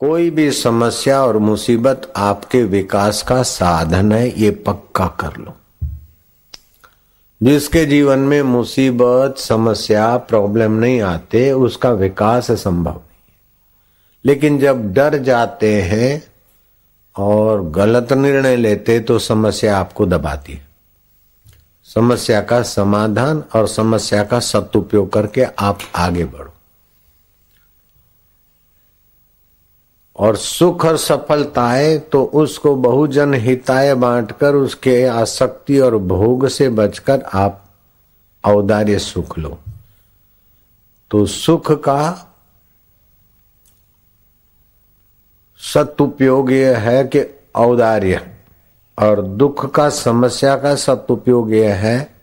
कोई भी समस्या और मुसीबत आपके विकास का साधन है, ये पक्का कर लो। जिसके जीवन में मुसीबत, समस्या, प्रॉब्लम नहीं आते उसका विकास संभव नहीं है। लेकिन जब डर जाते हैं और गलत निर्णय लेते तो समस्या आपको दबाती है। समस्या का समाधान और समस्या का सदुपयोग करके आप आगे बढ़ो और सुख और सफलता आए तो उसको बहुजन हिताय बांटकर उसके आसक्ति और भोग से बचकर आप औदार्य सुख लो। तो सुख का सदुपयोग यह है कि औदार्य, और दुख का, समस्या का सदुपयोग यह है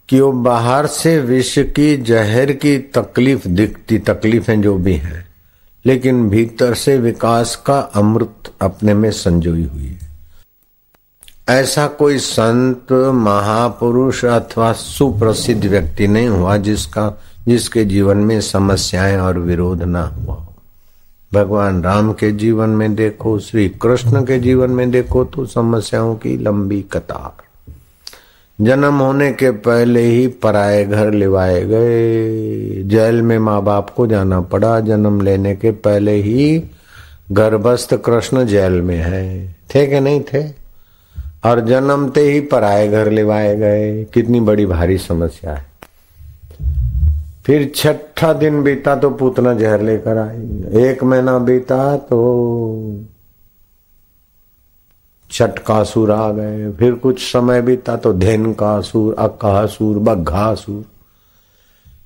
कि वो बाहर से विष की, जहर की तकलीफ दिखती, तकलीफें जो भी हैं, लेकिन भीतर से विकास का अमृत अपने में संजोई हुई है। ऐसा कोई संत, महापुरुष अथवा सुप्रसिद्ध व्यक्ति नहीं हुआ जिसके जीवन में समस्याएं और विरोध ना हुआ हो। भगवान राम के जीवन में देखो, श्री कृष्ण के जीवन में देखो तो समस्याओं की लंबी कतार। जन्म होने के पहले ही पराये घर लिवाए गए, जेल में माँ बाप को जाना पड़ा। जन्म लेने के पहले ही गर्भस्थ कृष्ण जेल में है, थे कि नहीं थे? और जन्मते ही पराये घर लिवाए गए। कितनी बड़ी भारी समस्या है। फिर 6ठा दिन बीता तो पूतना जहर लेकर आई। 1 महीना बीता तो छटकासुर आ गए। फिर कुछ समय बीता तो धेनुकासुर, अक्कासुर, बग्घासुर।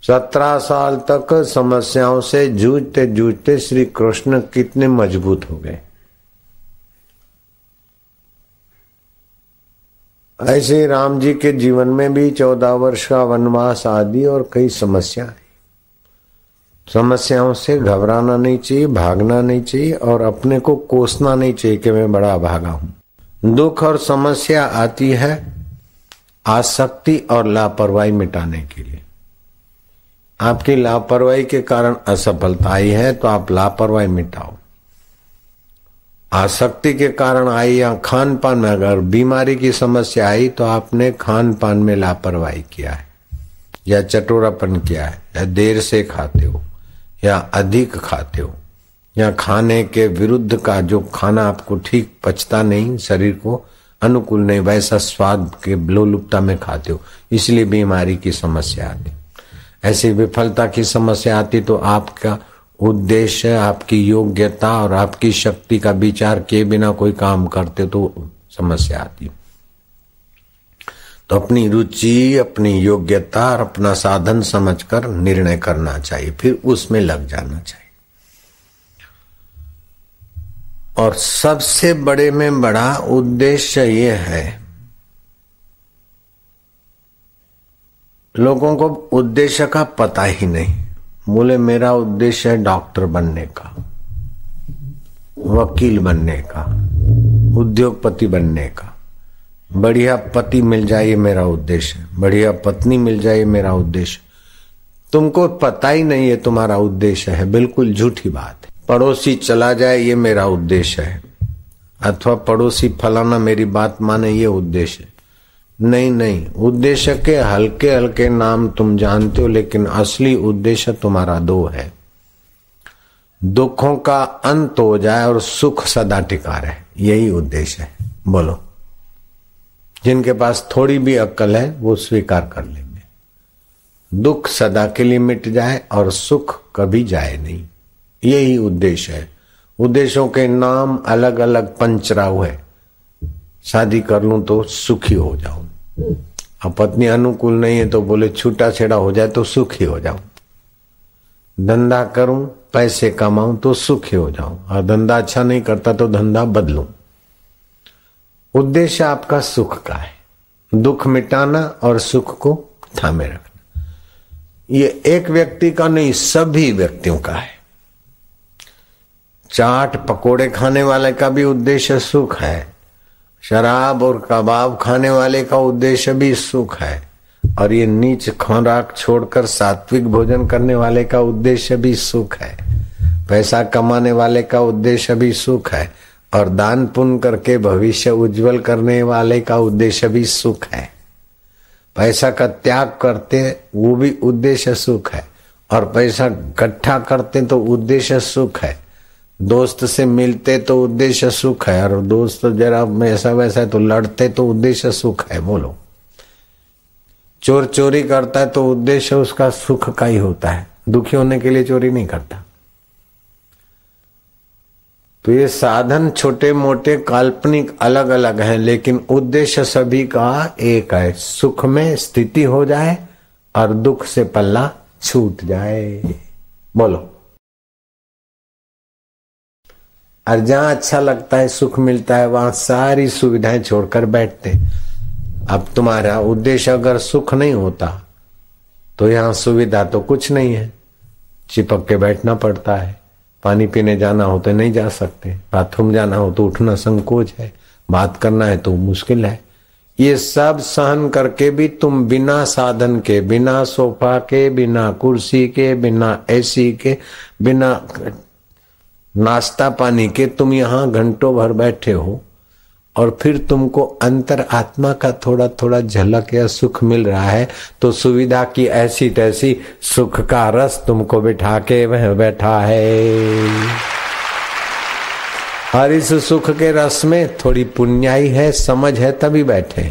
17 साल तक समस्याओं से जूझते जूझते श्री कृष्ण कितने मजबूत हो गए। ऐसे राम जी के जीवन में भी 14 वर्ष का वनवास आदि और कई समस्या है। समस्याओं से घबराना नहीं चाहिए, भागना नहीं चाहिए और अपने को कोसना नहीं चाहिए कि मैं बड़ा भागा हूं। दुख और समस्या आती है आसक्ति और लापरवाही मिटाने के लिए। आपकी लापरवाही के कारण असफलता आई है तो आप लापरवाही मिटाओ। आसक्ति के कारण आई या खान पान में अगर बीमारी की समस्या आई तो आपने खान पान में लापरवाही किया है या चटोरापन किया है, या देर से खाते हो या अधिक खाते हो, या खाने के विरुद्ध का जो खाना आपको ठीक पचता नहीं, शरीर को अनुकूल नहीं, वैसा स्वाद के लोलुपता में खाते हो, इसलिए बीमारी की समस्या आती। ऐसी विफलता की समस्या आती तो आपका उद्देश्य, आपकी योग्यता और आपकी शक्ति का विचार किए बिना कोई काम करते तो समस्या आती। तो अपनी रुचि, अपनी योग्यता और अपना साधन समझकर निर्णय करना चाहिए, फिर उसमें लग जाना चाहिए। और सबसे बड़े में बड़ा उद्देश्य ये है, लोगों को उद्देश्य का पता ही नहीं। बोले मेरा उद्देश्य है डॉक्टर बनने का, वकील बनने का, उद्योगपति बनने का, बढ़िया पति मिल जाए मेरा उद्देश्य, बढ़िया पत्नी मिल जाए मेरा उद्देश्य। तुमको पता ही नहीं है तुम्हारा उद्देश्य है, बिल्कुल झूठी बात है। पड़ोसी चला जाए ये मेरा उद्देश्य है, अथवा पड़ोसी फलाना मेरी बात माने ये उद्देश्य। नहीं, उद्देश्य के हल्के हल्के नाम तुम जानते हो, लेकिन असली उद्देश्य तुम्हारा 2 है। दुखों का अंत हो जाए और सुख सदा टिका रहे, यही उद्देश्य है। बोलो, जिनके पास थोड़ी भी अक्ल है वो स्वीकार कर लेंगे। दुख सदा के लिए मिट जाए और सुख कभी जाए नहीं, यही उद्देश्य है। उद्देश्यों के नाम अलग अलग पंचराव है। शादी कर लूं तो सुखी हो जाऊं, अब पत्नी अनुकूल नहीं है तो बोले छूटा छेड़ा हो जाए तो सुखी हो जाऊं। धंधा करूं, पैसे कमाऊं तो सुखी हो जाऊं, और धंधा अच्छा नहीं करता तो धंधा बदलूं। उद्देश्य आपका सुख का है, दुख मिटाना और सुख को थामे रखना। ये एक व्यक्ति का नहीं, सभी व्यक्तियों का है। चाट पकोड़े खाने वाले का भी उद्देश्य सुख है, शराब और कबाब खाने वाले का उद्देश्य भी सुख है, और ये नीच खुराक छोड़कर सात्विक भोजन करने वाले का उद्देश्य भी सुख है, पैसा कमाने वाले का उद्देश्य भी सुख है, और दान पुण्य करके भविष्य उज्जवल करने वाले का उद्देश्य भी सुख है। पैसा का त्याग करते वो भी उद्देश्य सुख है, और पैसा इकट्ठा करते तो उद्देश्य सुख है। दोस्त से मिलते तो उद्देश्य सुख है, और दोस्त जरा ऐसा वैसा तो लड़ते तो उद्देश्य सुख है। बोलो, चोर चोरी करता है तो उद्देश्य उसका सुख का ही होता है, दुखी होने के लिए चोरी नहीं करता। तो ये साधन छोटे मोटे काल्पनिक अलग अलग हैं, लेकिन उद्देश्य सभी का एक है, सुख में स्थिति हो जाए और दुख से पल्ला छूट जाए। बोलो, और जहां अच्छा लगता है, सुख मिलता है, वहां सारी सुविधाएं छोड़कर बैठते। अब तुम्हारा उद्देश्य अगर सुख नहीं होता तो यहां सुविधा तो कुछ नहीं है, चिपक के बैठना पड़ता है। पानी पीने जाना हो तो नहीं जा सकते, बाथरूम जाना हो तो उठना संकोच है, बात करना है तो मुश्किल है। ये सब सहन करके भी तुम बिना साधन के, बिना सोफा के, बिना कुर्सी के, बिना एसी के, बिना नाश्ता पानी के तुम यहाँ घंटों भर बैठे हो, और फिर तुमको अंतर आत्मा का थोड़ा थोड़ा झलक या सुख मिल रहा है, तो सुविधा की ऐसी तैसी सुख का रस तुमको बिठा के वह बैठा है। और इस सुख के रस में थोड़ी पुण्याई है, समझ है, तभी बैठे।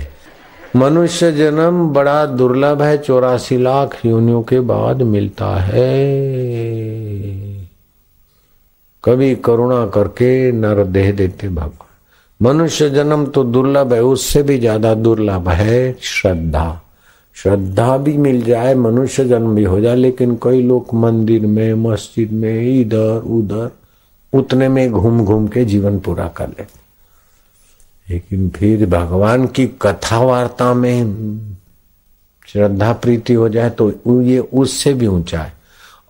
मनुष्य जन्म बड़ा दुर्लभ है, 84 लाख योनियों के बाद मिलता है। कभी करुणा करके नर देह देते भगवान। मनुष्य जन्म तो दुर्लभ है, उससे भी ज्यादा दुर्लभ है श्रद्धा। श्रद्धा भी मिल जाए, मनुष्य जन्म भी हो जाए, लेकिन कई लोग मंदिर में, मस्जिद में, इधर उधर उतने में घूम घूम के जीवन पूरा कर लेते। लेकिन फिर भगवान की कथा वार्ता में श्रद्धा प्रीति हो जाए तो ये उससे भी ऊंचा है।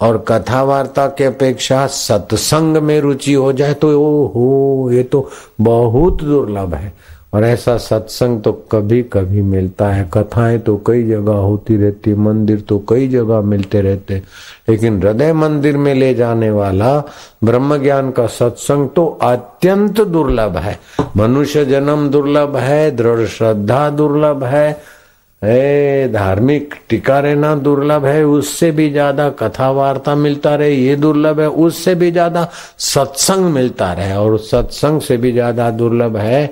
और कथा वार्ता के अपेक्षा सत्संग में रुचि हो जाए तो ओहो, ये तो बहुत दुर्लभ है। और ऐसा सत्संग तो कभी कभी मिलता है। कथाएं तो कई जगह होती रहती, मंदिर तो कई जगह मिलते रहते, लेकिन हृदय मंदिर में ले जाने वाला ब्रह्म ज्ञान का सत्संग तो अत्यंत दुर्लभ है। मनुष्य जन्म दुर्लभ है, दृढ़ श्रद्धा दुर्लभ है, धार्मिक टिका रहना दुर्लभ है, उससे भी ज्यादा कथा वार्ता मिलता रहे ये दुर्लभ है, उससे भी ज्यादा सत्संग मिलता रहे, और सत्संग से भी ज्यादा दुर्लभ है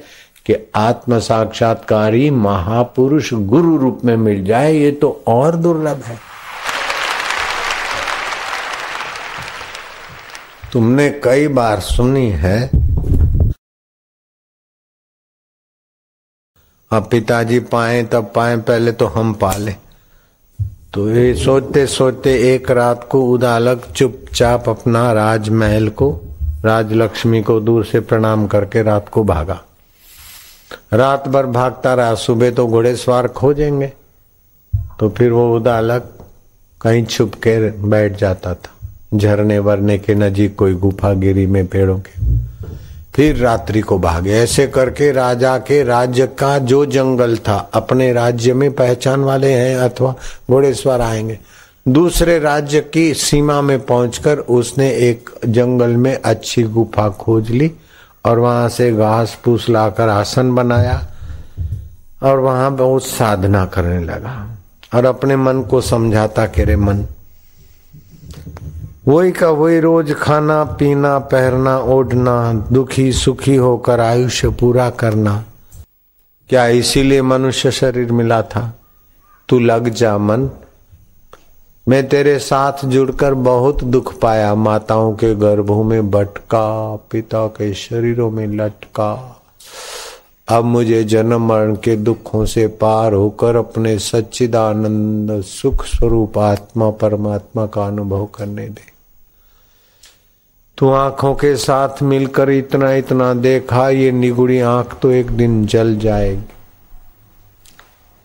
कि आत्म साक्षात्कारी महापुरुष गुरु रूप में मिल जाए, ये तो और दुर्लभ है। तुमने कई बार सुनी है, अब पिताजी पाए तब पाए, पहले तो हम पाले। तो ये सोचते सोचते एक रात को उदालक चुपचाप अपना राजमहल को, राजलक्ष्मी को दूर से प्रणाम करके रात को भागा। रात भर भागता रहा, सुबह तो घोड़े सवार खोजेंगे, तो फिर वो उदालक कहीं छुप के बैठ जाता था, झरने वरने के नजीक, कोई गुफा गिरी में पेड़ों के। फिर रात्रि को भागे। ऐसे करके राजा के राज्य का जो जंगल था, अपने राज्य में पहचान वाले हैं अथवा घोड़े सवार आएंगे, दूसरे राज्य की सीमा में पहुंचकर उसने एक जंगल में अच्छी गुफा खोज ली, और वहां से घास फूस लाकर आसन बनाया, और वहां बहुत साधना करने लगा, और अपने मन को समझाता कि रे मन, वही का वही रोज खाना पीना पहनना ओढ़ना, दुखी सुखी होकर आयुष्य पूरा करना, क्या इसीलिए मनुष्य शरीर मिला था? तू लग जा मन, मैं तेरे साथ जुड़कर बहुत दुख पाया, माताओं के गर्भों में भटका, पिता के शरीरों में लटका, अब मुझे जन्म मरण के दुखों से पार होकर अपने सच्चिदानंद सुख स्वरूप आत्मा परमात्मा का अनुभव करने दे। तू आंखों के साथ मिलकर इतना इतना देखा, ये निगुड़ी आंख तो एक दिन जल जाएगी।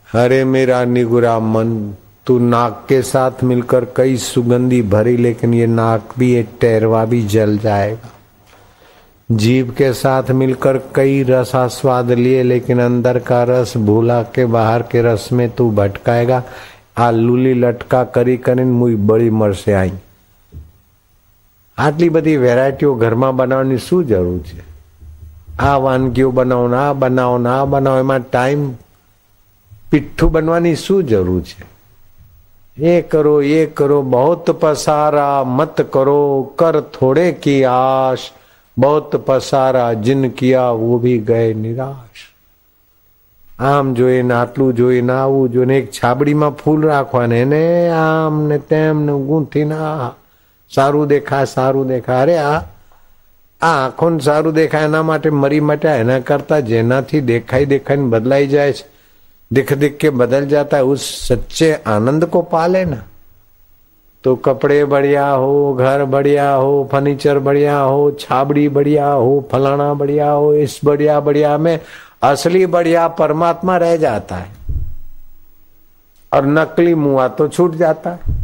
अरे मेरा निगुरा मन, तू नाक के साथ मिलकर कई सुगंधी भरी, लेकिन ये नाक भी, ये टेरवा भी जल जाएगा। जीभ के साथ मिलकर कई रस आस्वाद लिए, लेकिन अंदर का रस भूला के बाहर के रस में तू भटकाएगा। आ लूली लटका કરી કરીને મુઈ બળી મરશે આઈ। આટલી બધી વેરાયટીઓ ઘરમાં બનાવવાની શું જરૂર છે? આ વાનગીઓ બનાવો ને આ બનાવો ને આ બનાવો, એમાં ટાઈમ पिट्ठू बनवानी शू जरूर है? ये करो बहुत पसारा मत करो, कर थोड़े की आश, बहुत पसारा जिन किया वो भी गए निराश। आम जोई ने आटलू जोई ने आवू जो ने एक छाबड़ी में फूल राखवाने ने आम ने तेम ने गूंथी ना सारू देखा अरे आ आँखों सारू देखा एना माटे मरी मटा एना करता जेनाथी देखाई देखाई बदलाई जाए, दिख दिख के बदल जाता है, उस सच्चे आनंद को पाले ना। तो कपड़े बढ़िया हो, घर बढ़िया हो, फर्नीचर बढ़िया हो, छाबड़ी बढ़िया हो, फलाना बढ़िया हो, इस बढ़िया बढ़िया में असली बढ़िया परमात्मा रह जाता है और नकली मुआ तो छूट जाता है।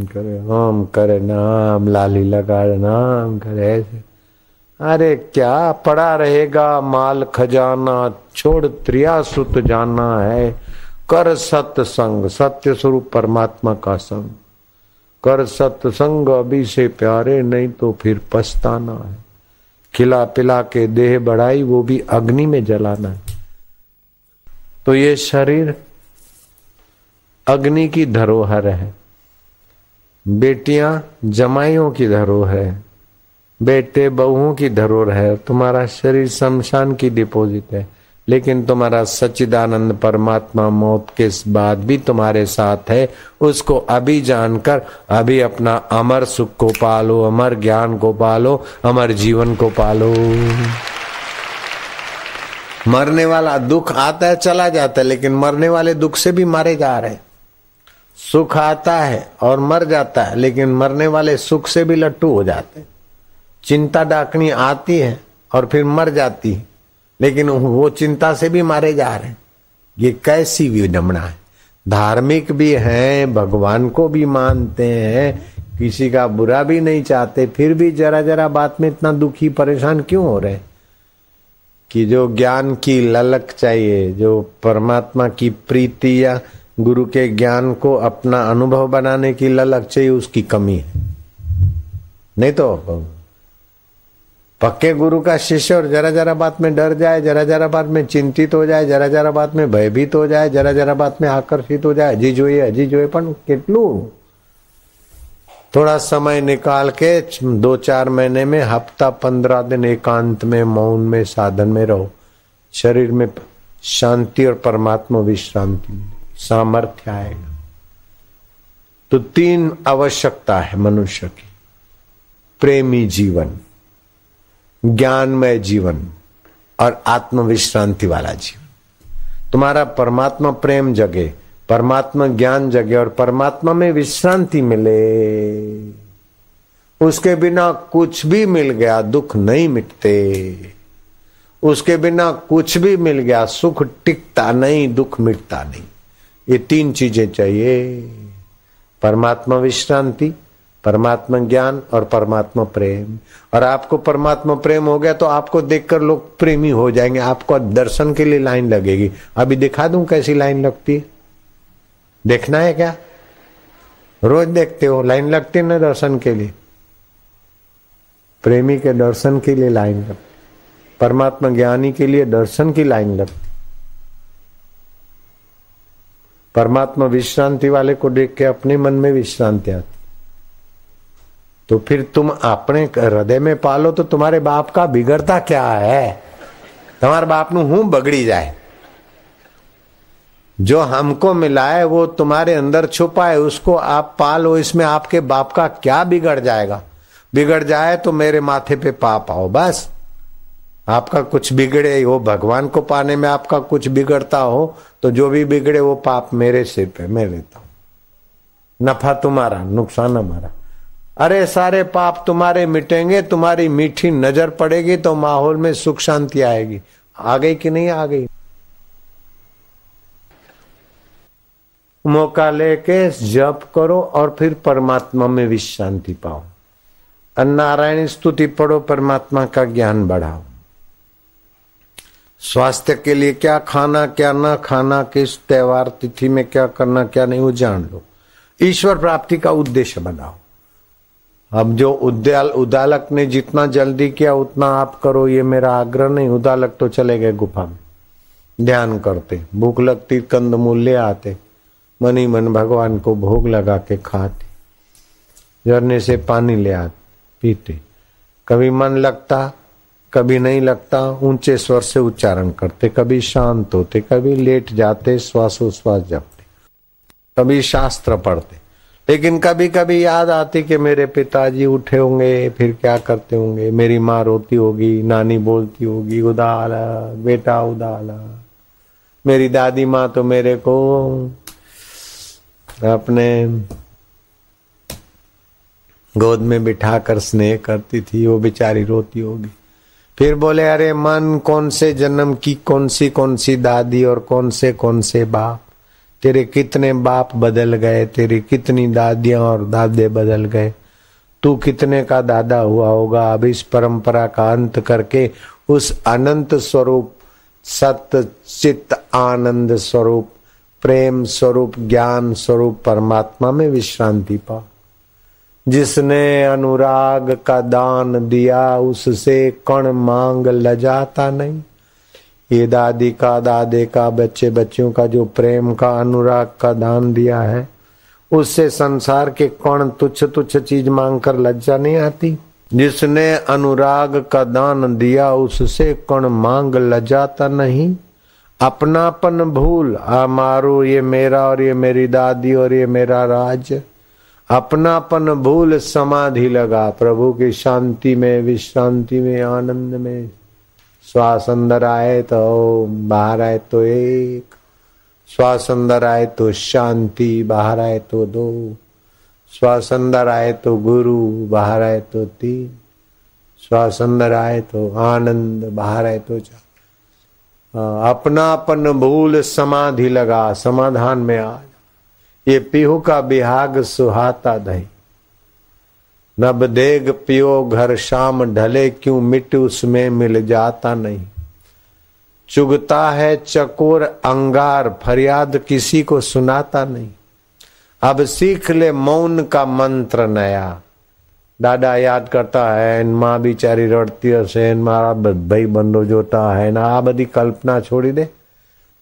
करे हम करे नाम लाली लगा नाम करे ऐसे, अरे क्या पड़ा रहेगा माल खजाना, छोड़ त्रियासुत जाना है। कर सत्संग, सत्य स्वरूप परमात्मा का संग, कर सत्संग अभी से प्यारे, नहीं तो फिर पछताना है। खिला पिला के देह बढ़ाई वो भी अग्नि में जलाना है। तो ये शरीर अग्नि की धरोहर है, बेटियां जमाइयों की धरोहर है, बेटे बहुओं की धरोहर है। तुम्हारा शरीर शमशान की डिपॉजिट है, लेकिन तुम्हारा सच्चिदानंद परमात्मा मौत के बाद भी तुम्हारे साथ है। उसको अभी जानकर अभी अपना अमर सुख को पालो, अमर ज्ञान को पालो, अमर जीवन को पालो। मरने वाला दुख आता है चला जाता है, लेकिन मरने वाले दुख से भी मारे जा रहे हैं। सुख आता है और मर जाता है, लेकिन मरने वाले सुख से भी लट्टू हो जाते हैं। चिंता डाकनी आती है और फिर मर जाती है, लेकिन वो चिंता से भी मारे जा रहे हैं। ये कैसी विडंबना है। धार्मिक भी हैं, भगवान को भी मानते हैं, किसी का बुरा भी नहीं चाहते, फिर भी जरा जरा बात में इतना दुखी परेशान क्यों हो रहे हैं? कि जो ज्ञान की ललक चाहिए, जो परमात्मा की प्रीति या गुरु के ज्ञान को अपना अनुभव बनाने की ललक चाहिए, उसकी कमी है। नहीं तो पक्के गुरु का शिष्य और जरा जरा बात में डर जाए, जरा जरा बात में चिंतित हो जाए, जरा जरा बात में भयभीत हो जाए, जरा जरा बात में आकर्षित हो जाए, हजी જોઈએ પણ કેટલું? थोड़ा समय निकाल के 2-4 महीने में, हफ्ता 15 दिन एकांत में मौन में साधन में रहो, शरीर में शांति और परमात्मा विश्रांति सामर्थ्य आएगा। तो 3 आवश्यकता है मनुष्य की: प्रेमी जीवन, ज्ञानमय जीवन और आत्म विश्रांति वाला जीवन। तुम्हारा परमात्मा प्रेम जगे, परमात्मा ज्ञान जगे और परमात्मा में विश्रांति मिले। उसके बिना कुछ भी मिल गया दुख नहीं मिटते, उसके बिना कुछ भी मिल गया सुख टिकता नहीं, दुख मिटता नहीं। ये 3 चीजें चाहिए: परमात्मा विश्रांति, परमात्मा ज्ञान और परमात्मा प्रेम। और आपको परमात्मा प्रेम हो गया तो आपको देखकर लोग प्रेमी हो जाएंगे, आपको दर्शन के लिए लाइन लगेगी। अभी दिखा दूं कैसी लाइन लगती है? देखना है क्या? रोज देखते हो लाइन लगती है ना दर्शन के लिए। प्रेमी के दर्शन के लिए लाइन लगती, परमात्मा ज्ञानी के लिए दर्शन की लाइन लगती, परमात्मा विश्रांति वाले को देख के अपने मन में विश्रांति आती। तो फिर तुम अपने हृदय में पालो तो तुम्हारे बाप का बिगड़ता क्या है? तुम्हारे बाप नु हूं बगड़ी जाए। जो हमको मिला है वो तुम्हारे अंदर छुपा है, उसको आप पालो। इसमें आपके बाप का क्या बिगड़ जाएगा? बिगड़ जाए तो मेरे माथे पे पाप आओ, बस। आपका कुछ बिगड़े हो, भगवान को पाने में आपका कुछ बिगड़ता हो तो जो भी बिगड़े वो पाप मेरे सिर पे मैं लेता हूं। नफा तुम्हारा, नुकसान हमारा। अरे सारे पाप तुम्हारे मिटेंगे, तुम्हारी मीठी नजर पड़ेगी तो माहौल में सुख शांति आएगी। आ गई कि नहीं आ गई? मौका लेके जप करो और फिर परमात्मा में विश्रांति पाओ। नारायणी स्तुति पढ़ो, परमात्मा का ज्ञान बढ़ाओ। स्वास्थ्य के लिए क्या खाना क्या न खाना, किस त्योहार तिथि में क्या करना क्या नहीं, वो जान लो। ईश्वर प्राप्ति का उद्देश्य बनाओ। अब जो उदालक ने जितना जल्दी किया उतना आप करो, ये मेरा आग्रह नहीं। उदालक तो चले गए गुफा में, ध्यान करते, भूख लगती कंद मूल्य आते, मन ही मन भगवान को भोग लगा के खाते, झरने से पानी ले आते पीते। कभी मन लगता कभी नहीं लगता, ऊंचे स्वर से उच्चारण करते, कभी शांत होते, कभी लेट जाते, श्वासोश्वास जपते, कभी शास्त्र पढ़ते। लेकिन कभी कभी याद आती कि मेरे पिताजी उठे होंगे, फिर क्या करते होंगे, मेरी माँ रोती होगी, नानी बोलती होगी उदाला बेटा उदाला। मेरी दादी माँ तो मेरे को अपने गोद में बिठाकर स्नेह करती थी, वो बेचारी रोती होगी। फिर बोले अरे मन, कौन से जन्म की कौन सी दादी और कौन से बाप, तेरे कितने बाप बदल गए, तेरी कितनी दादियां और दादे बदल गए, तू कितने का दादा हुआ होगा। अब इस परंपरा का अंत करके उस अनंत स्वरूप, सत्य चित्त आनंद स्वरूप, प्रेम स्वरूप, ज्ञान स्वरूप परमात्मा में विश्रांति पा। जिसने अनुराग का दान दिया उससे कण मांग लजाता नहीं। ये दादी का, दादे का, बच्चे बच्चियों का जो प्रेम का, अनुराग का दान दिया है, उससे संसार के कण तुच्छ तुच्छ चीज मांग कर लज्जा नहीं आती। जिसने अनुराग का दान दिया उससे कण मांग लजाता नहीं। अपनापन भूल, मारो ये मेरा और ये मेरी दादी और ये मेरा राज। अपनापन भूल समाधि लगा, प्रभु की शांति में, विश्रांति में, आनंद में। श्वास अंदर आए तो बाहर आए तो एक, श्वास अंदर आए तो शांति, बाहर आए तो दो, श्वास अंदर आए तो गुरु, बाहर आए तो तीन, श्वास अंदर आए तो आनंद, बाहर आए तो चार। अपनापन भूल समाधि लगा, समाधान में आ। ये पीहू का बिहाग सुहाता दही, नब देग पियो घर शाम ढले, क्यों मिट उसमें मिल जाता नहीं। चुगता है चकोर अंगार, फरियाद किसी को सुनाता नहीं। अब सीख ले मौन का मंत्र नया। दादा याद करता है, माँ बेचारी रड़ती हसे, मारा भाई बंदो जोता है ना। आ बदी कल्पना छोड़ी दे।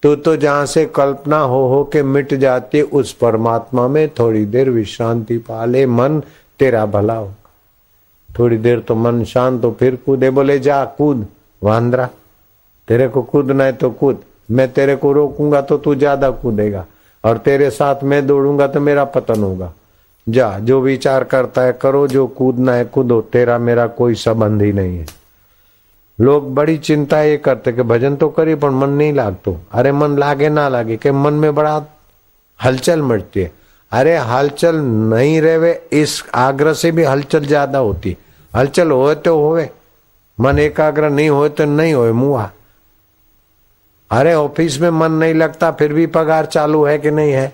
तो जहां से कल्पना हो के मिट जाती, उस परमात्मा में थोड़ी देर विश्रांति पाले, मन तेरा भला होगा। थोड़ी देर तो मन शांत हो, फिर कूदे। बोले जा कूद वांद्रा, तेरे को कूदना है तो कूद, मैं तेरे को रोकूंगा तो तू ज्यादा कूदेगा, और तेरे साथ मैं दौड़ूंगा तो मेरा पतन होगा। जा, जो विचार करता है करो, जो कूदना है कूदो, तेरा मेरा कोई संबंध ही नहीं है। लोग बड़ी चिंता ये करते कि भजन तो करी पर मन नहीं लागतो। अरे मन लागे ना लागे, कि मन में बड़ा हलचल मचती है। अरे हलचल नहीं रहे, इस आग्रह से भी हलचल ज्यादा होती। हलचल होए तो होए, मन एकाग्र नहीं होए तो नहीं होए मुआ। अरे ऑफिस में मन नहीं लगता फिर भी पगार चालू है कि नहीं है।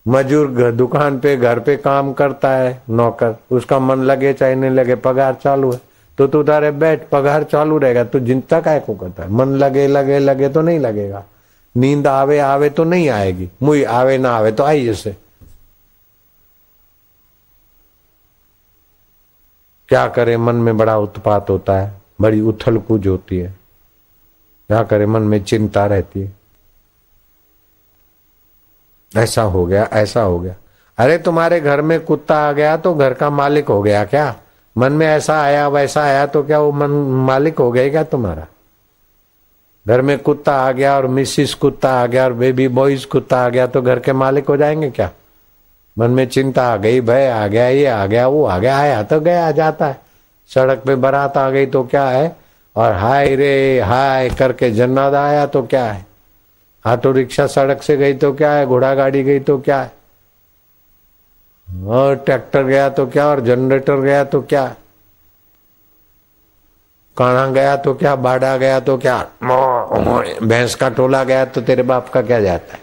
मजदूर दुकान पे, घर पे काम करता है, नौकर, उसका मन लगे चाहे नहीं लगे, पगार चालू है। तो तू तारे बैठ, पगार चालू रहेगा। तो चिंता काय को करता है। मन लगे लगे लगे तो नहीं लगेगा। नींद आवे आवे तो नहीं आएगी, मुई आवे ना आवे तो आई जैसे। क्या करे, मन में बड़ा उत्पात होता है, बड़ी उथल कूद होती है। क्या करे, मन में चिंता रहती है। ऐसा हो गया, ऐसा हो गया। अरे तुम्हारे घर में कुत्ता आ गया तो घर का मालिक हो गया क्या? मन में ऐसा आया वैसा आया तो क्या वो मन मालिक हो गया क्या तुम्हारा? घर में कुत्ता आ गया और मिसिस कुत्ता आ गया और बेबी बॉयज कुत्ता आ गया तो घर के मालिक हो जाएंगे क्या? मन में चिंता आ गई, भय आ गया, ये आ गया, वो आ गया, आया तो गया जाता है। सड़क पे बारात आ गई तो क्या है, और हाय रे हाय करके जन्नत आया तो क्या है। ऑटो रिक्शा सड़क से गई तो क्या है, घोड़ा गाड़ी गई तो क्या है, और ट्रैक्टर गया तो क्या, और जनरेटर गया तो क्या, काना गया तो क्या, बाड़ा गया तो क्या, भैंस का टोला गया तो तेरे बाप का क्या जाता है।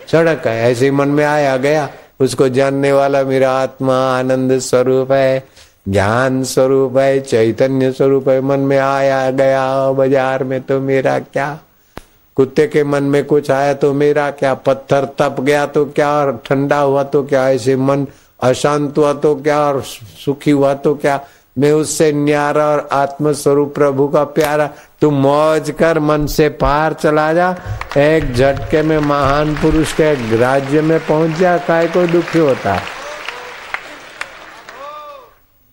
सड़क है, ऐसे ही मन में आया गया। उसको जानने वाला मेरा आत्मा आनंद स्वरूप है, ज्ञान स्वरूप है, चैतन्य स्वरूप है। मन में आया गया बाजार में तो मेरा क्या, कुत्ते के मन में कुछ आया तो मेरा क्या, पत्थर तप गया तो क्या, और ठंडा हुआ तो क्या, ऐसे मन अशांत हुआ तो क्या और सुखी हुआ तो क्या, मैं उससे न्यारा और आत्मस्वरूप प्रभु का प्यारा। तू मौज कर, मन से पार चला जा, एक झटके में महान पुरुष के राज्य में पहुंच जा। काय को दुखी होता है?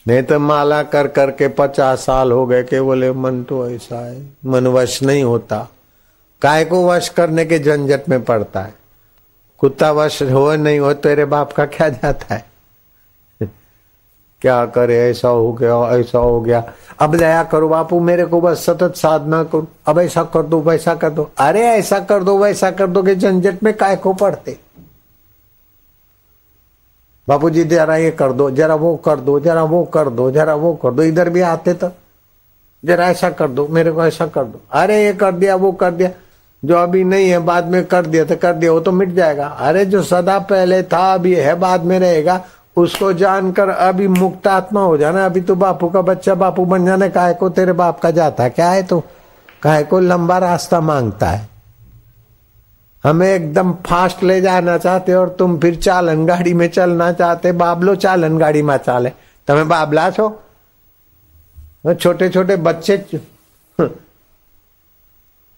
नहीं तो माला कर करके 50 साल हो गए कि बोले मन तो ऐसा है, मन वश नहीं होता। काय को वश करने के झंझट में पड़ता है? कुत्ता वश हो नहीं हो तेरे बाप का क्या जाता है? क्या करे, ऐसा हो गया ऐसा हो गया, अब दया करो बापू मेरे को, बस सतत साधना करो, अब ऐसा कर दो वैसा कर दो। अरे ऐसा कर दो वैसा कर दो के झंझट में काय को पड़ते? बापू जी जरा ये कर दो, जरा वो कर दो, जरा वो कर दो, जरा वो कर दो। इधर भी आते तो जरा ऐसा कर दो, मेरे को ऐसा कर दो। अरे ये कर दिया वो कर दिया, जो अभी नहीं है बाद में कर दिया तो कर दिया, वो तो मिट जाएगा। अरे जो सदा पहले था अभी है बाद में रहेगा, उसको जानकर अभी मुक्त आत्मा हो जाना। अभी तो बापू का बच्चा बापू बन जाने, काहे को तेरे बाप का जाता क्या है? तो काहे को लंबा रास्ता मांगता है? हमें एकदम फास्ट ले जाना चाहते और तुम फिर चालन गाड़ी में चलना चाहते। बाबलो चालन गाड़ी में चाले, तमें बाबला छो? छोटे छोटे बच्चे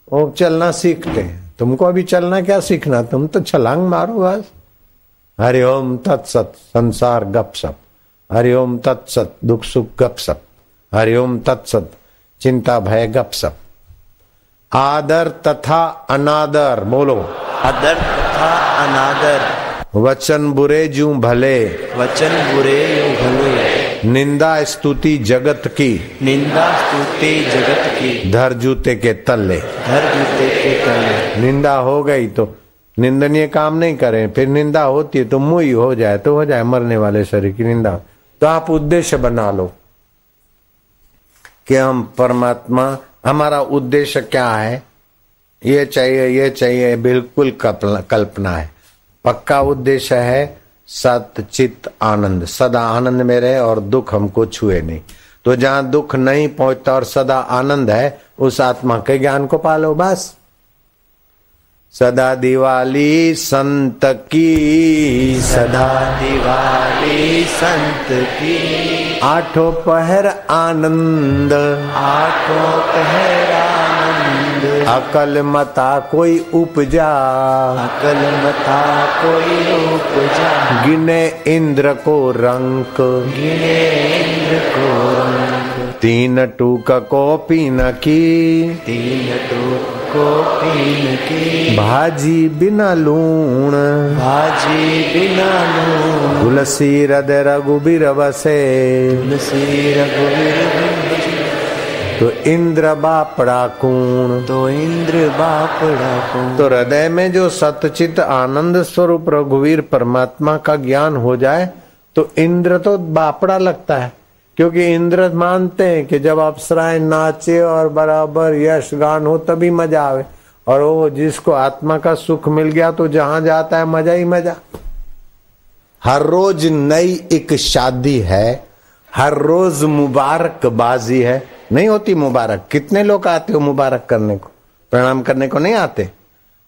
वो चलना सीखते हैं, तुमको अभी चलना क्या सीखना, तुम तो छलांग मारो बस। हरिओम तत्सत, संसार गपसप। हरिओम तत्सत, दुख सुख गपसप। हरिओम तत्सत, चिंता भय गपसप। आदर तथा अनादर, बोलो आदर तथा अनादर। वचन बुरे जूं भले, वचन बुरे यूं भले। निंदा स्तुति जगत की, निंदा स्तुति जगत की। धर जूते के तले, धर जूते के तले। निंदा हो गई तो निंदनीय काम नहीं करें, फिर निंदा होती है तो मुई हो जाए तो हो जाए, मरने वाले शरीर की निंदा। तो आप उद्देश्य बना लो कि हम परमात्मा, हमारा उद्देश्य क्या है, ये चाहिए, बिल्कुल कल्पना है। पक्का उद्देश्य है सत चित आनंद, सदा आनंद में रहे और दुख हमको छुए नहीं। तो जहां दुख नहीं पहुंचता और सदा आनंद है, उस आत्मा के ज्ञान को पालो बस। सदा दिवाली संत की, सदा दिवाली संत की। आठों पहर आनंद, आठों पहर आनंद। अकल मता कोई उपजा, अकल मता कोई उपजा। गिने इंद्र को रंक, गिने इंद्र को रंक। तीन टूक को पीन की, तीन टूक को पीन की। भाजी बिना लूण, भाजी बिना लूण। तुलसी हृदय रघुबीर बसे, तुलसी रघुवीर बसे। तो इंद्र बापड़ा कूण, तो इंद्र बापड़ा कूण। तो हृदय में जो सतचित आनंद स्वरूप रघुवीर परमात्मा का ज्ञान हो जाए तो इंद्र तो बापड़ा लगता है। क्योंकि इंद्र मानते हैं कि जब अप्सराएं नाचे और बराबर यश गान हो तभी मजा आवे, और वो जिसको आत्मा का सुख मिल गया तो जहां जाता है मजा ही मजा। हर रोज नई एक शादी है, हर रोज मुबारक बाजी है। नहीं होती मुबारक? कितने लोग आते हो मुबारक करने को, प्रणाम करने को नहीं आते?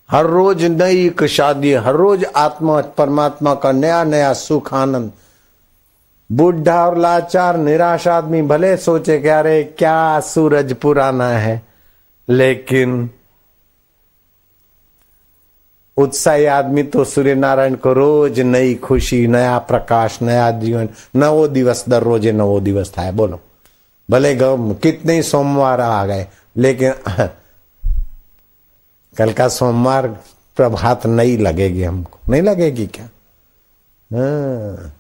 हर रोज नई एक शादी, हर रोज आत्मा परमात्मा का नया नया सुख आनंद। बुढ़ा और लाचार निराश आदमी भले सोचे कि अरे क्या सूरज पुराना है, लेकिन उत्साही आदमी तो सूर्य नारायण को रोज नई खुशी, नया प्रकाश, नया जीवन। नवो दिवस दर रोजे नवो दिवस था। बोलो भले कितने ही सोमवार आ गए, लेकिन कल का सोमवार प्रभात नहीं लगेगी हमको, नहीं लगेगी क्या? हाँ।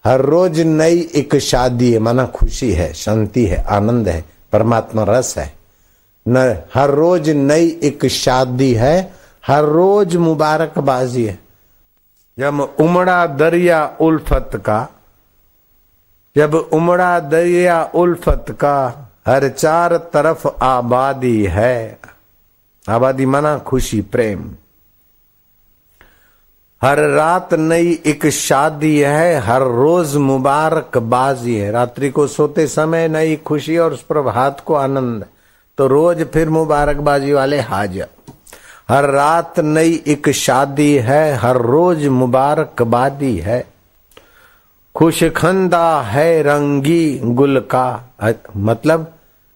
हर रोज नई एक शादी है, माना खुशी है, शांति है, आनंद है, परमात्मा रस है। न हर रोज नई एक शादी है, हर रोज मुबारकबाजी है। जब उमड़ा दरिया उल्फत का, जब उमड़ा दरिया उल्फत का, हर चार तरफ आबादी है। आबादी माना खुशी, प्रेम। हर रात नई एक शादी है, हर रोज मुबारकबाजी है। रात्रि को सोते समय नई खुशी और उस प्रभात को आनंद, तो रोज फिर मुबारकबाजी वाले हाजिर। हर रात नई एक शादी है, हर रोज मुबारकबादी है। खुशखंदा है रंगी गुल का, मतलब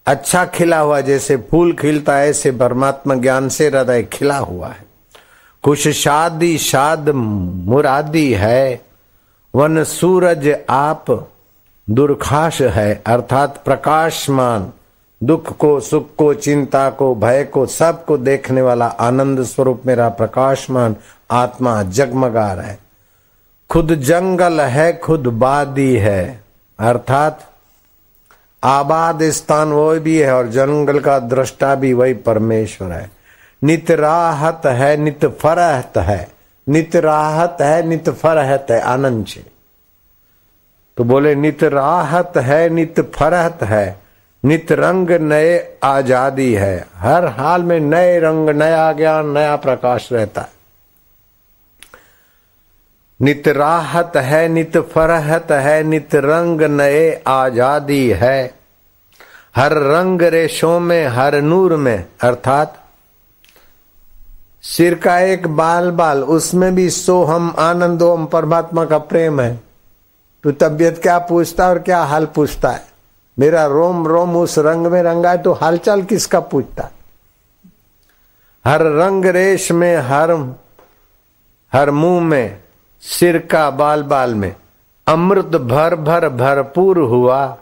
अच्छा खिला हुआ, जैसे फूल खिलता है ऐसे परमात्मा ज्ञान से हृदय खिला हुआ है। खुश शादी शाद मुरादी है, वन सूरज आप दुर्खाश है, अर्थात प्रकाशमान, दुख को सुख को चिंता को भय को सबको देखने वाला आनंद स्वरूप मेरा प्रकाशमान आत्मा जगमगा रहा है। खुद जंगल है खुद बादी है, अर्थात आबाद स्थान वो भी है और जंगल का दृष्टा भी वही परमेश्वर है। नित राहत है नित फरहत है, नित राहत है नित फरहत है आनंद से। तो बोले नित राहत है नित फरहत है, नित रंग नए आजादी है। हर हाल में नए रंग नया ज्ञान नया प्रकाश रहता है। नित राहत है नित फरहत है, नित रंग नए आजादी है। हर रंग रेशों में हर नूर में, अर्थात सिर का एक बाल बाल उसमें भी सोहम आनंद ओम परमात्मा का प्रेम है। तू तबीयत क्या पूछता और क्या हाल पूछता है? मेरा रोम रोम उस रंग में रंगा है, तो हालचाल किसका पूछता है? हर रंग रेश में हर मुंह में, सिर का बाल बाल में अमृत भर भर भरपूर हुआ।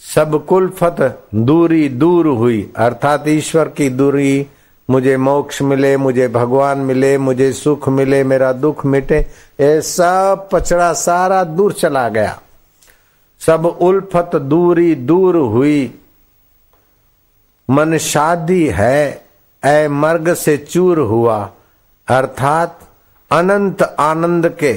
सब कुलफत दूरी दूर हुई, अर्थात ईश्वर की दूरी, मुझे मोक्ष मिले, मुझे भगवान मिले, मुझे सुख मिले, मेरा दुख मिटे, ये सब पचड़ा सारा दूर चला गया। सब उल्फत दूरी दूर हुई। मन शादी है ऐ मर्ग से चूर हुआ, अर्थात अनंत आनंद के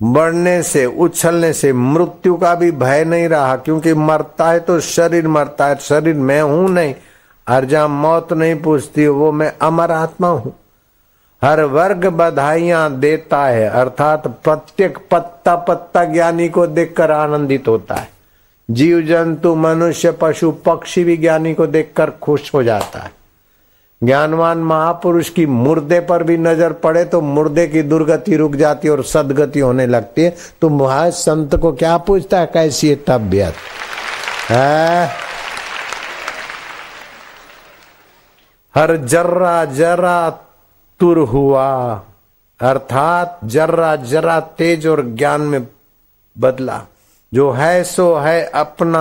बढ़ने से उछलने से मृत्यु का भी भय नहीं रहा, क्योंकि मरता है तो शरीर मरता है, शरीर मैं हूं नहीं। और जहां मौत नहीं पूछती वो मैं अमर आत्मा हूं। हर वर्ग बधाइयां देता है, अर्थात प्रत्येक पत्ता पत्ता ज्ञानी को देखकर आनंदित होता है। जीव जंतु मनुष्य पशु पक्षी भी ज्ञानी को देखकर खुश हो जाता है। ज्ञानवान महापुरुष की मुर्दे पर भी नजर पड़े तो मुर्दे की दुर्गति रुक जाती है और सदगति होने लगती है। तो महाज संत को क्या पूछता है कैसी है तबियत है? हर जर्रा जरा तुर हुआ, अर्थात जर्रा जरा तेज और ज्ञान में बदला। जो है सो है अपना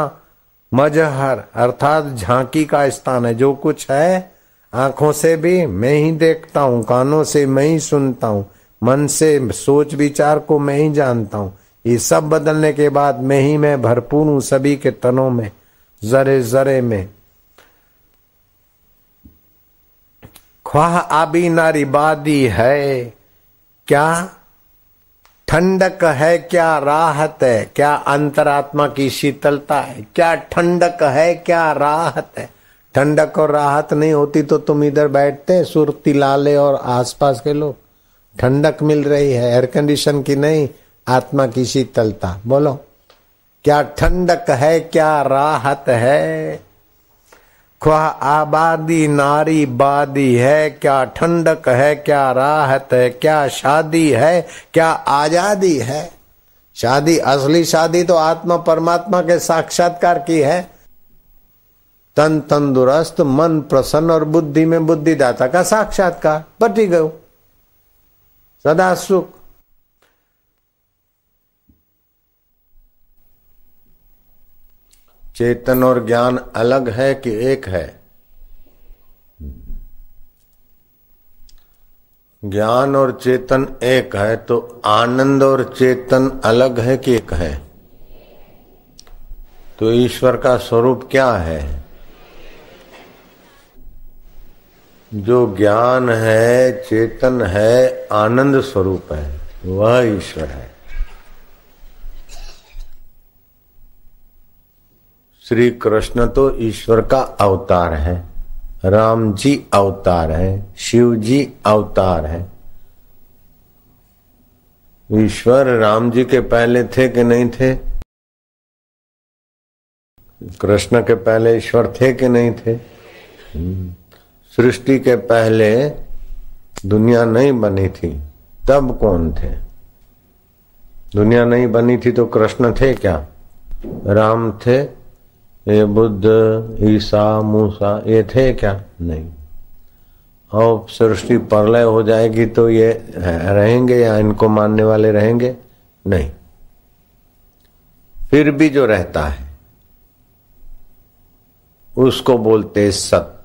मजहर, अर्थात झांकी का स्थान है। जो कुछ है आंखों से भी मैं ही देखता हूं, कानों से मैं ही सुनता हूं, मन से सोच विचार को मैं ही जानता हूं। ये सब बदलने के बाद मैं ही मैं भरपूर हूं सभी के तनों में, जरे जरे में। ख्वाह आबी नारी बादी है, क्या ठंडक है क्या राहत है, क्या अंतरात्मा की शीतलता है, क्या ठंडक है क्या राहत है। ठंडक और राहत नहीं होती तो तुम इधर बैठते सुरती लाले और आसपास के लोग। ठंडक मिल रही है एयर कंडीशन की नहीं, आत्मा की शीतलता। बोलो क्या ठंडक है क्या राहत है। ख्वाह आबादी नारी बादी है, क्या ठंडक है क्या राहत है, क्या शादी है क्या आजादी है। शादी असली शादी तो आत्मा परमात्मा के साक्षात्कार की है। तन तंदुरुस्त मन प्रसन्न और बुद्धि में बुद्धिदाता का साक्षात्कार, बटी गयो सदा सुख। चेतन और ज्ञान अलग है कि एक है? ज्ञान और चेतन एक है, तो आनंद और चेतन अलग है कि एक है? तो ईश्वर का स्वरूप क्या है? जो ज्ञान है चेतन है आनंद स्वरूप है, वह ईश्वर है। श्री कृष्ण तो ईश्वर का अवतार है, राम जी अवतार है, शिव जी अवतार है, ईश्वर राम जी के पहले थे कि नहीं थे? कृष्ण के पहले ईश्वर थे कि नहीं थे? सृष्टि के पहले दुनिया नहीं बनी थी, तब कौन थे? दुनिया नहीं बनी थी तो कृष्ण थे क्या? राम थे? ये बुद्ध, ईसा, मूसा ये थे क्या? नहीं। और सृष्टि प्रलय हो जाएगी तो ये रहेंगे या इनको मानने वाले रहेंगे? नहीं। फिर भी जो रहता है उसको बोलते सत्य,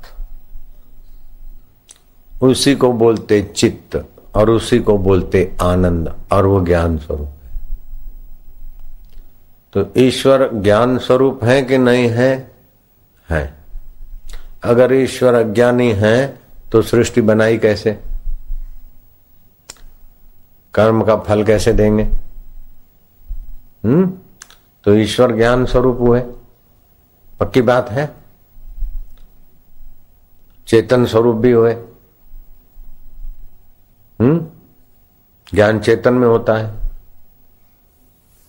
उसी को बोलते चित्त और उसी को बोलते आनंद, और वो ज्ञान स्वरूप है। तो ईश्वर ज्ञान स्वरूप है कि नहीं है? है। अगर ईश्वर अज्ञानी है तो सृष्टि बनाई कैसे? कर्म का फल कैसे देंगे? तो ईश्वर ज्ञान स्वरूप हुए, पक्की बात है। चेतन स्वरूप भी हुए। ज्ञान चेतन में होता है।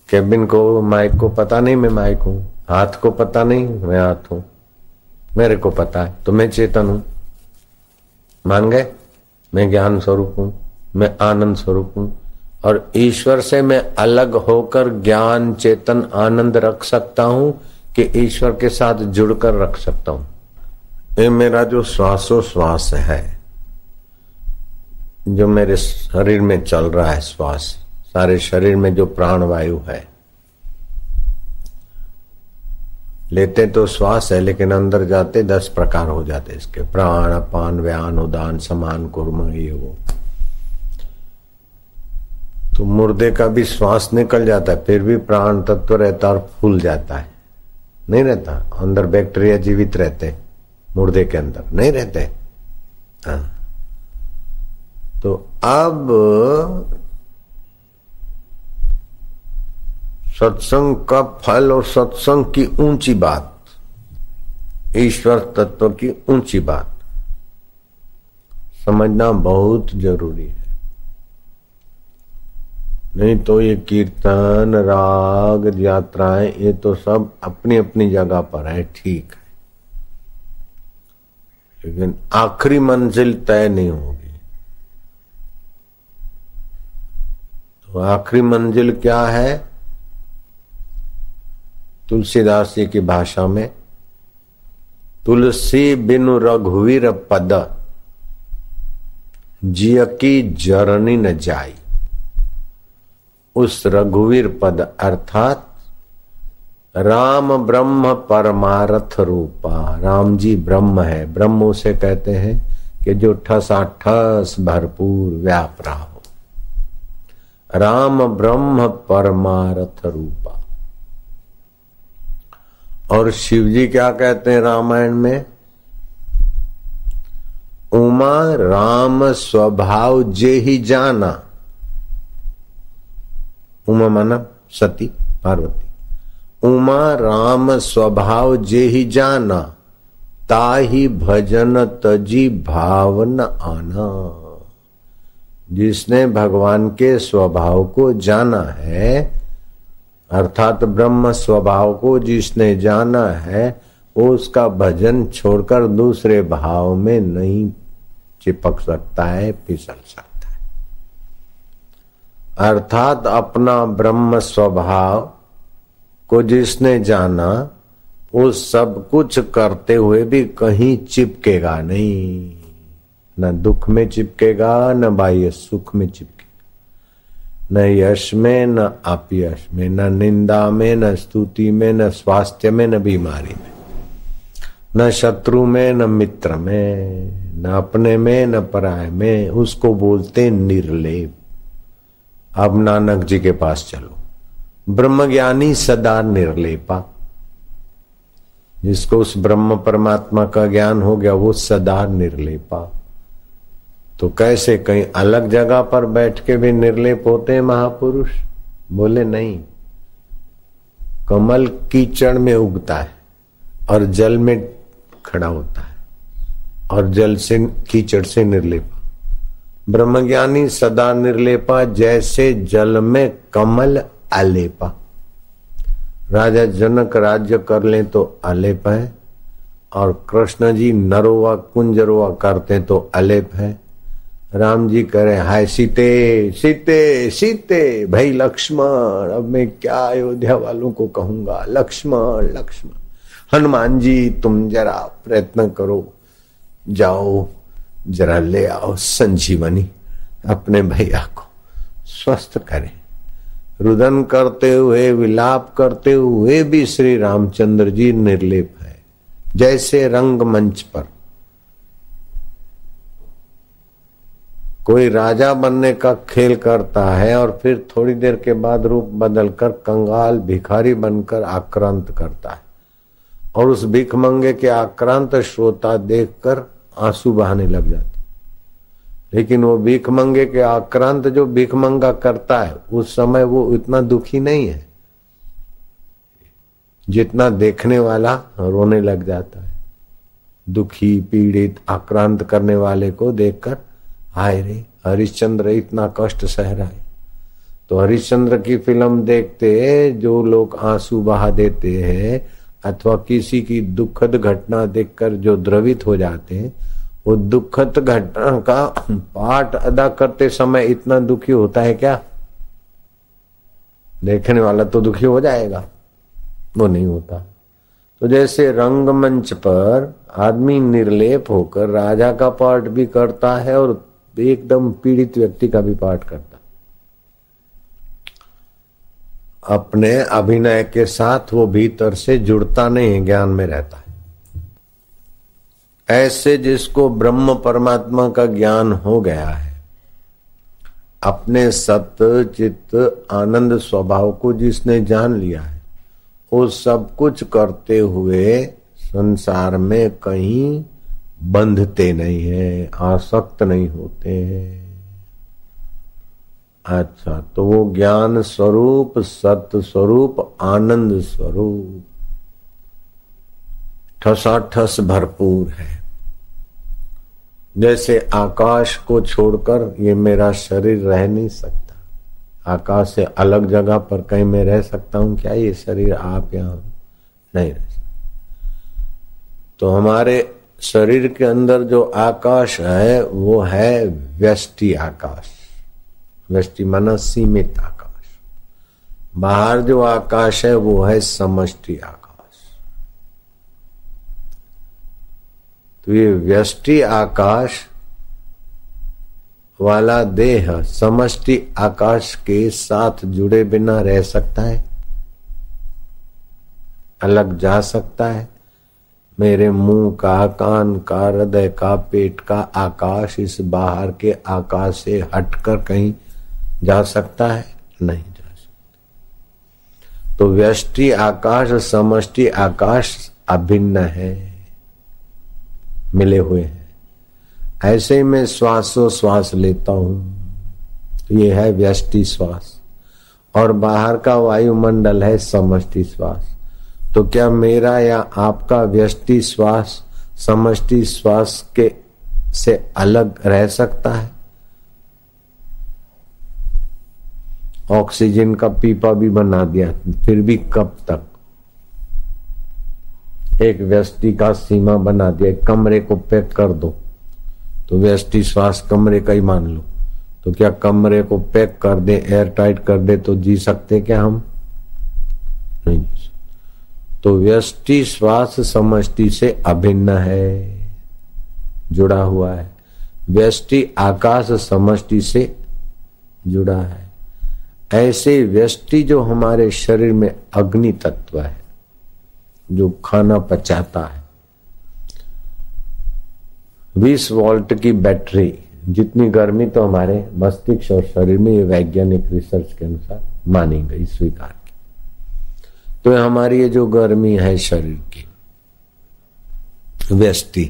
केबिन को, माइक को पता नहीं मैं माइक हूं, हाथ को पता नहीं मैं हाथ हूं, मेरे को पता है तो मैं चेतन हूं। मान गए? मैं ज्ञान स्वरूप हूं, मैं आनंद स्वरूप हूं। और ईश्वर से मैं अलग होकर ज्ञान, चेतन, आनंद रख सकता हूं कि ईश्वर के साथ जुड़कर रख सकता हूं। ये मेरा जो श्वासोश्वास है, जो मेरे शरीर में चल रहा है श्वास, सारे शरीर में जो प्राण वायु है, लेते तो श्वास है लेकिन अंदर जाते 10 प्रकार हो जाते इसके, प्राण, अपान, व्यान, उदान, समान, कुर्म, ये वो। तो मुर्दे का भी श्वास निकल जाता है फिर भी प्राण तत्व रहता और फूल जाता है, नहीं रहता। अंदर बैक्टीरिया जीवित रहते, मुर्दे के अंदर नहीं रहते। हाँ। तो अब सत्संग का फल और सत्संग की ऊंची बात, ईश्वर तत्व की ऊंची बात समझना बहुत जरूरी है। नहीं तो ये कीर्तन, राग, यात्राएं ये तो सब अपनी अपनी जगह पर है, ठीक है, लेकिन आखिरी मंजिल तय नहीं होगी। तो आखिरी मंजिल क्या है? तुलसीदास जी की भाषा में, तुलसी बिनु रघुवीर पद जिय की जरनी न जाई। उस रघुवीर पद अर्थात राम ब्रह्म परमार्थ रूपा। राम जी ब्रह्म है, ब्रह्म उसे कहते हैं कि जो ठसाठस भरपूर व्याप रहा हो। राम ब्रह्म परमार्थ रूपा। और शिव जी क्या कहते हैं रामायण में? उमा राम स्वभाव जे ही जाना। उमा माना सती पार्वती। उमा राम स्वभाव जे ही जाना, ताही भजन तजी भाव न आना। जिसने भगवान के स्वभाव को जाना है, अर्थात ब्रह्म स्वभाव को जिसने जाना है, वो उसका भजन छोड़कर दूसरे भाव में नहीं चिपक सकता है, फिसल सकता है। अर्थात अपना ब्रह्म स्वभाव को जिसने जाना, वो सब कुछ करते हुए भी कहीं चिपकेगा नहीं। न दुख में चिपकेगा, न बाह्य सुख में चिपकेगा, न यश में, न अपयश में, न निंदा में, न स्तुति में, न स्वास्थ्य में, न बीमारी में, न शत्रु में, न मित्र में, न अपने में, न पराये में। उसको बोलते निर्लेप। अब नानक जी के पास चलो। ब्रह्मज्ञानी सदा निर्लेपा। जिसको उस ब्रह्म परमात्मा का ज्ञान हो गया वो सदा निर्लेपा। तो कैसे कहीं अलग जगह पर बैठ के भी निर्लेप होते हैं महापुरुष? बोले नहीं। कमल कीचड़ में उगता है और जल में खड़ा होता है, और जल से कीचड़ से निर्लेप। ब्रह्मज्ञानी सदा निर्लेपा, जैसे जल में कमल आलेपा। राजा जनक राज्य कर लें तो आलेप है, और कृष्ण जी नरोवा कुंजरोवा करते तो अलेप है। राम जी करे हाय सीते सीते सीते, भाई लक्ष्मण, अब मैं क्या अयोध्या वालों को कहूंगा, लक्ष्मण लक्ष्मण। हनुमान जी तुम जरा प्रयत्न करो, जाओ जरा ले आओ संजीवनी, अपने भैया को स्वस्थ करें। रुदन करते हुए विलाप करते हुए भी श्री रामचंद्र जी निर्लेप है, जैसे रंगमंच पर कोई राजा बनने का खेल करता है और फिर थोड़ी देर के बाद रूप बदलकर कंगाल भिखारी बनकर आक्रांत करता है, और उस भिखमंगे के आक्रांत श्रोता देखकर आंसू बहाने लग जाते। लेकिन वो भिखमंगे के आक्रांत जो भिखमंगा करता है उस समय वो इतना दुखी नहीं है जितना देखने वाला रोने लग जाता है। दुखी पीड़ित आक्रांत करने वाले को देखकर हाय रे हरिश्चंद्र इतना कष्ट सह रहा है। तो हरिश्चंद्र की फिल्म देखते जो लोग आंसू बहा देते हैं अथवा किसी की दुखद घटना देखकर जो द्रवित हो जाते हैं, वो दुखद घटना का पाठ अदा करते समय इतना दुखी होता है क्या? देखने वाला तो दुखी हो जाएगा, वो नहीं होता। तो जैसे रंगमंच पर आदमी निर्लेप होकर राजा का पाठ भी करता है और एकदम पीड़ित व्यक्ति का भी पाठ करता है, अपने अभिनय के साथ वो भीतर से जुड़ता नहीं है, ज्ञान में रहता है। ऐसे जिसको ब्रह्म परमात्मा का ज्ञान हो गया है, अपने सत्य चित्त आनंद स्वभाव को जिसने जान लिया है, वो सब कुछ करते हुए संसार में कहीं बंधते नहीं है, आसक्त नहीं होते हैं। अच्छा, तो वो ज्ञान स्वरूप सत्य स्वरूप आनंद स्वरूप ठसाठस भरपूर है। जैसे आकाश को छोड़कर ये मेरा शरीर रह नहीं सकता, आकाश से अलग जगह पर कहीं मैं रह सकता हूं क्या? ये शरीर आप यहां नहीं रह सकते। तो हमारे शरीर के अंदर जो आकाश है वो है व्यष्टि आकाश, व्यष्टि माना सीमित आकाश। बाहर जो आकाश है वो है समष्टि आकाश। तो ये व्यष्टि आकाश वाला देह समष्टि आकाश के साथ जुड़े बिना रह सकता है? अलग जा सकता है? मेरे मुंह का, कान का, हृदय का, पेट का आकाश इस बाहर के आकाश से हटकर कहीं जा सकता है? नहीं जा सकता। तो व्यष्टि आकाश और समष्टि आकाश अभिन्न है, मिले हुए हैं। ऐसे में श्वासोश्वास लेता हूं तो ये है व्यष्टि श्वास, और बाहर का वायुमंडल है समष्टि श्वास। तो क्या मेरा या आपका व्यष्टि श्वास समष्टि श्वास के से अलग रह सकता है? ऑक्सीजन का पीपा भी बना दिया, फिर भी कब तक? एक व्यष्टि का सीमा बना दिया, कमरे को पैक कर दो तो व्यष्टि श्वास कमरे का ही मान लो। तो क्या कमरे को पैक कर दे, एयर टाइट कर दे तो जी सकते क्या हम? नहीं जी सकते। तो व्यष्टि श्वास समष्टि से अभिन्न है, जुड़ा हुआ है। व्यष्टि आकाश समष्टि से जुड़ा है। ऐसे व्यष्टि जो हमारे शरीर में अग्नि तत्व है, जो खाना पचाता है, 20 वोल्ट की बैटरी, जितनी गर्मी तो हमारे मस्तिष्क और शरीर में, ये वैज्ञानिक रिसर्च के अनुसार मानी गई, स्वीकार की। तो हमारी ये जो गर्मी है शरीर की व्यष्टि,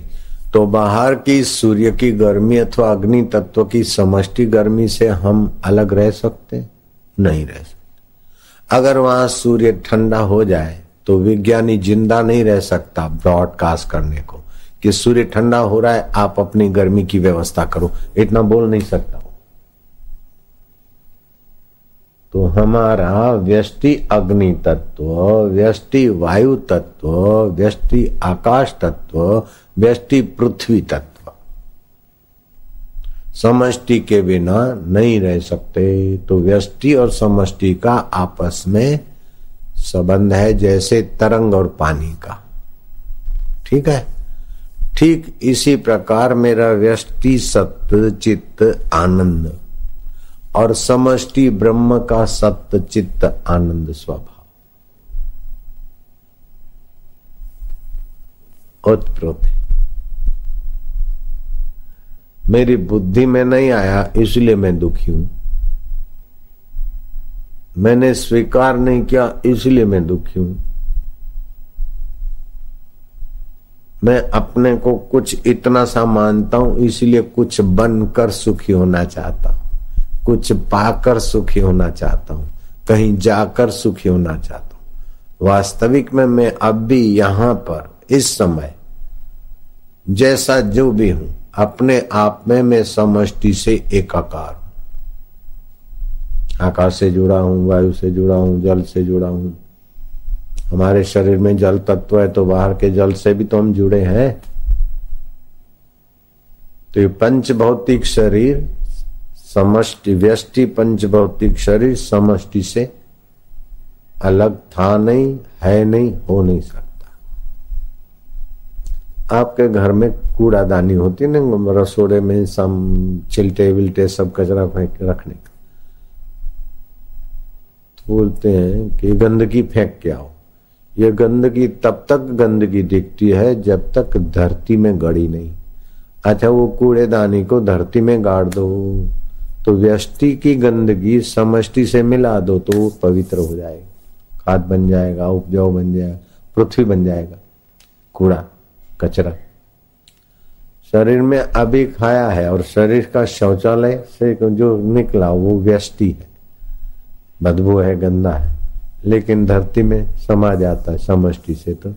तो बाहर की सूर्य की गर्मी अथवा अग्नि तत्व की समष्टि गर्मी से हम अलग रह सकते? नहीं रह सकते। अगर वहां सूर्य ठंडा हो जाए तो विज्ञानी जिंदा नहीं रह सकता ब्रॉडकास्ट करने को, कि सूर्य ठंडा हो रहा है, आप अपनी गर्मी की व्यवस्था करो, इतना बोल नहीं सकता। तो हमारा व्यष्टि अग्नि तत्व, व्यष्टि वायु तत्व, व्यष्टि आकाश तत्व, व्यष्टि पृथ्वी तत्व समष्टि के बिना नहीं रह सकते। तो व्यष्टि और समष्टि का आपस में संबंध है जैसे तरंग और पानी का। ठीक है। ठीक इसी प्रकार मेरा व्यष्टि सत्य चित्त आनंद और समष्टि ब्रह्म का सत्य चित्त आनंद स्वभाव ओतप्रोत है। मेरी बुद्धि में नहीं आया इसलिए मैं दुखी हूं, मैंने स्वीकार नहीं किया इसलिए मैं दुखी हूं, मैं अपने को कुछ इतना सा मानता हूं इसलिए कुछ बनकर सुखी होना चाहता हूं, कुछ पाकर सुखी होना चाहता हूं, कहीं जाकर सुखी होना चाहता हूं। वास्तविक में मैं अब भी यहां पर इस समय जैसा जो भी हूं अपने आप में मैं समष्टि से एकाकार हूं। आकाश से जुड़ा हूं, वायु से जुड़ा हूं, जल से जुड़ा हूं। हमारे शरीर में जल तत्व है तो बाहर के जल से भी तो हम जुड़े हैं। तो ये पंच भौतिक शरीर समष्टि व्यष्टि पंच भौतिक शरीर समष्टि से अलग था नहीं, है नहीं, हो नहीं सकता। आपके घर में कूड़ादानी होती ना, रसोड़े में सम चिलटे विलटे सब कचरा फेंक रखने का, तो बोलते हैं कि गंदगी फेंक के आओ। ये गंदगी तब तक गंदगी दिखती है जब तक धरती में गड़ी नहीं। अच्छा, वो कूड़ेदानी को धरती में गाड़ दो तो व्यष्टि की गंदगी समष्टि से मिला दो तो वो पवित्र हो जाएगा, खाद बन जाएगा, उपजाऊ बन जाएगा, पृथ्वी बन जाएगा। कूड़ा कचरा शरीर में अभी खाया है और शरीर का शौचालय से जो निकला वो व्यष्टि है, बदबू है, गंदा है, लेकिन धरती में समा जाता है समष्टि से तो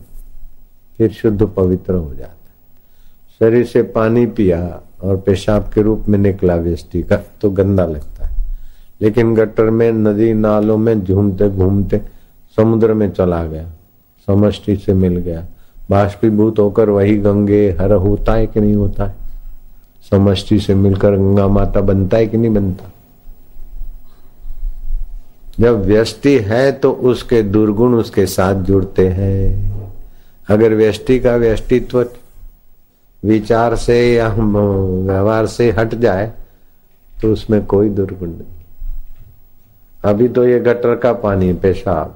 फिर शुद्ध पवित्र हो जाता है। शरीर से पानी पिया और पेशाब के रूप में निकला व्यष्टि का तो गंदा लगता है, लेकिन गटर में नदी नालों में झूमते घूमते समुद्र में चला गया, समष्टि से मिल गया, बाष्पीभूत होकर वही गंगे हर होता है कि नहीं होता है? समष्टि से मिलकर गंगा माता बनता है कि नहीं बनता? जब व्यष्टि है तो उसके दुर्गुण उसके साथ जुड़ते हैं। अगर व्यष्टि का व्यष्टित्व विचार से या व्यवहार से हट जाए तो उसमें कोई दुर्गुण नहीं। अभी तो ये गटर का पानी पेशाब,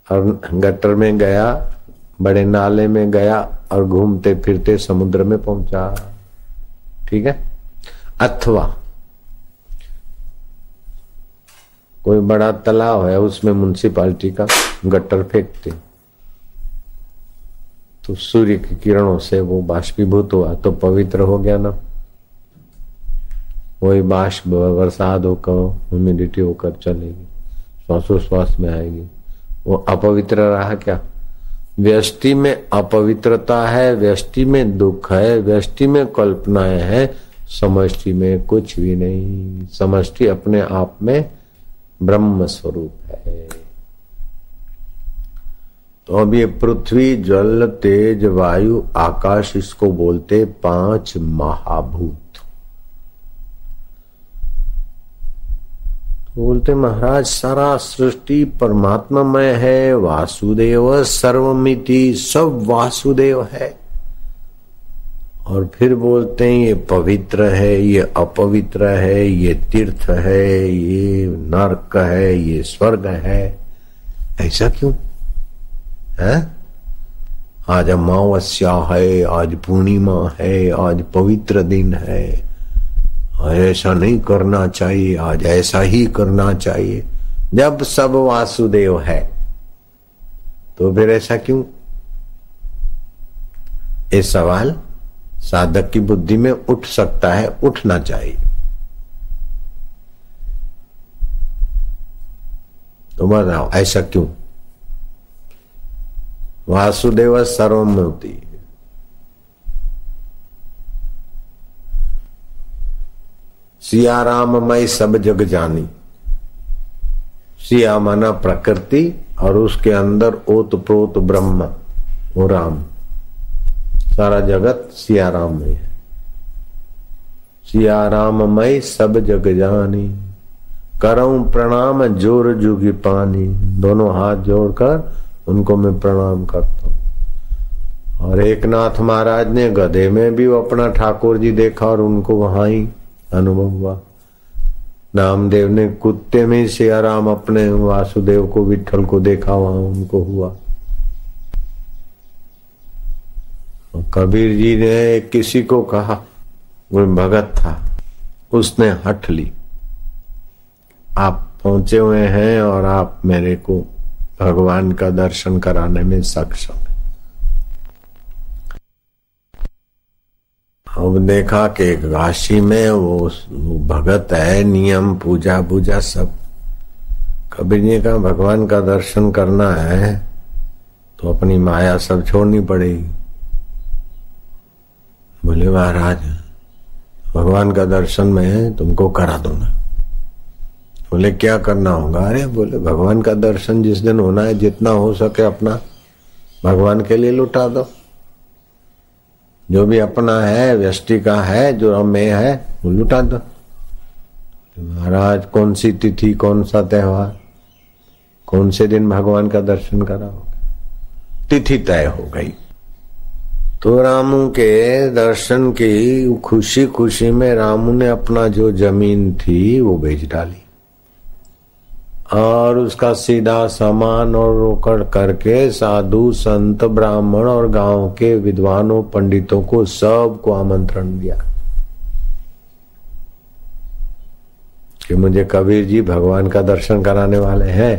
और गटर में गया, बड़े नाले में गया और घूमते फिरते समुद्र में पहुंचा। ठीक है। अथवा कोई बड़ा तालाब है उसमें म्युनिसिपालिटी का गटर फेंकते तो सूर्य की किरणों से वो बाष्पीभूत हुआ तो पवित्र हो गया ना। वही बाष्प बरसात होकर ह्यूमिडिटी होकर चलेगी, श्वासोश्वास में आएगी, वो अपवित्र रहा क्या? व्यष्टि में अपवित्रता है, व्यष्टि में दुख है, व्यष्टि में कल्पनाएं है, समष्टि में कुछ भी नहीं। समष्टि अपने आप में ब्रह्म स्वरूप है। तो अब ये पृथ्वी, जल, तेज, वायु, आकाश, इसको बोलते 5 महाभूत। बोलते महाराज सारा सृष्टि परमात्मामय है, वासुदेव सर्वमिति, सब वासुदेव है। और फिर बोलते हैं ये पवित्र है, ये अपवित्र है, ये तीर्थ है, ये नरक है, ये स्वर्ग है। ऐसा क्यों है? आज अमावस्या है, आज पूर्णिमा है, आज पवित्र दिन है, ऐसा नहीं करना चाहिए, आज ऐसा ही करना चाहिए। जब सब वासुदेव है तो फिर ऐसा क्यों? ये सवाल साधक की बुद्धि में उठ सकता है, उठना चाहिए। तो बताओ ऐसा क्यों? वासुदेव सर्वमिति, सिया राम मई सब जग जानी। सिया माना प्रकृति और उसके अंदर ओत प्रोत ब्रह्म, वो राम। सारा जगत सिया राम में है। सिया राम मई सब जग जानी, करऊं प्रणाम जोर जुगी पानी। दोनों हाथ जोड़कर उनको मैं प्रणाम करता हूं। और एक नाथ महाराज ने गधे में भी वो अपना ठाकुर जी देखा और उनको वहां ही अनुभव हुआ। नामदेव ने कुत्ते में सिया राम अपने वासुदेव को, विठल को देखा, वहां उनको हुआ। कबीर जी ने किसी को कहा, वो भगत था, उसने हठ ली, आप पहुंचे हुए हैं और आप मेरे को भगवान का दर्शन कराने में सक्षम है। अब देखा कि काशी में वो भगत है, नियम पूजा पूजा सब। कबीर जी का भगवान का दर्शन करना है तो अपनी माया सब छोड़नी पड़ेगी। बोले महाराज भगवान का दर्शन में तुमको करा दूंगा। बोले क्या करना होगा? अरे बोले भगवान का दर्शन जिस दिन होना है, जितना हो सके अपना भगवान के लिए लुटा दो। जो भी अपना है, व्यष्टि का है, जो में है, वो लुटा दो। महाराज कौन सी तिथि, कौन सा त्योहार, कौन से दिन भगवान का दर्शन कराओगे? तिथि तय हो गई। तो रामू के दर्शन की खुशी खुशी में रामू ने अपना जो जमीन थी वो बेच डाली और उसका सीधा सामान और रोकड़ करके साधु संत ब्राह्मण और गांव के विद्वानों पंडितों को सबको आमंत्रण दिया कि मुझे कबीर जी भगवान का दर्शन कराने वाले हैं।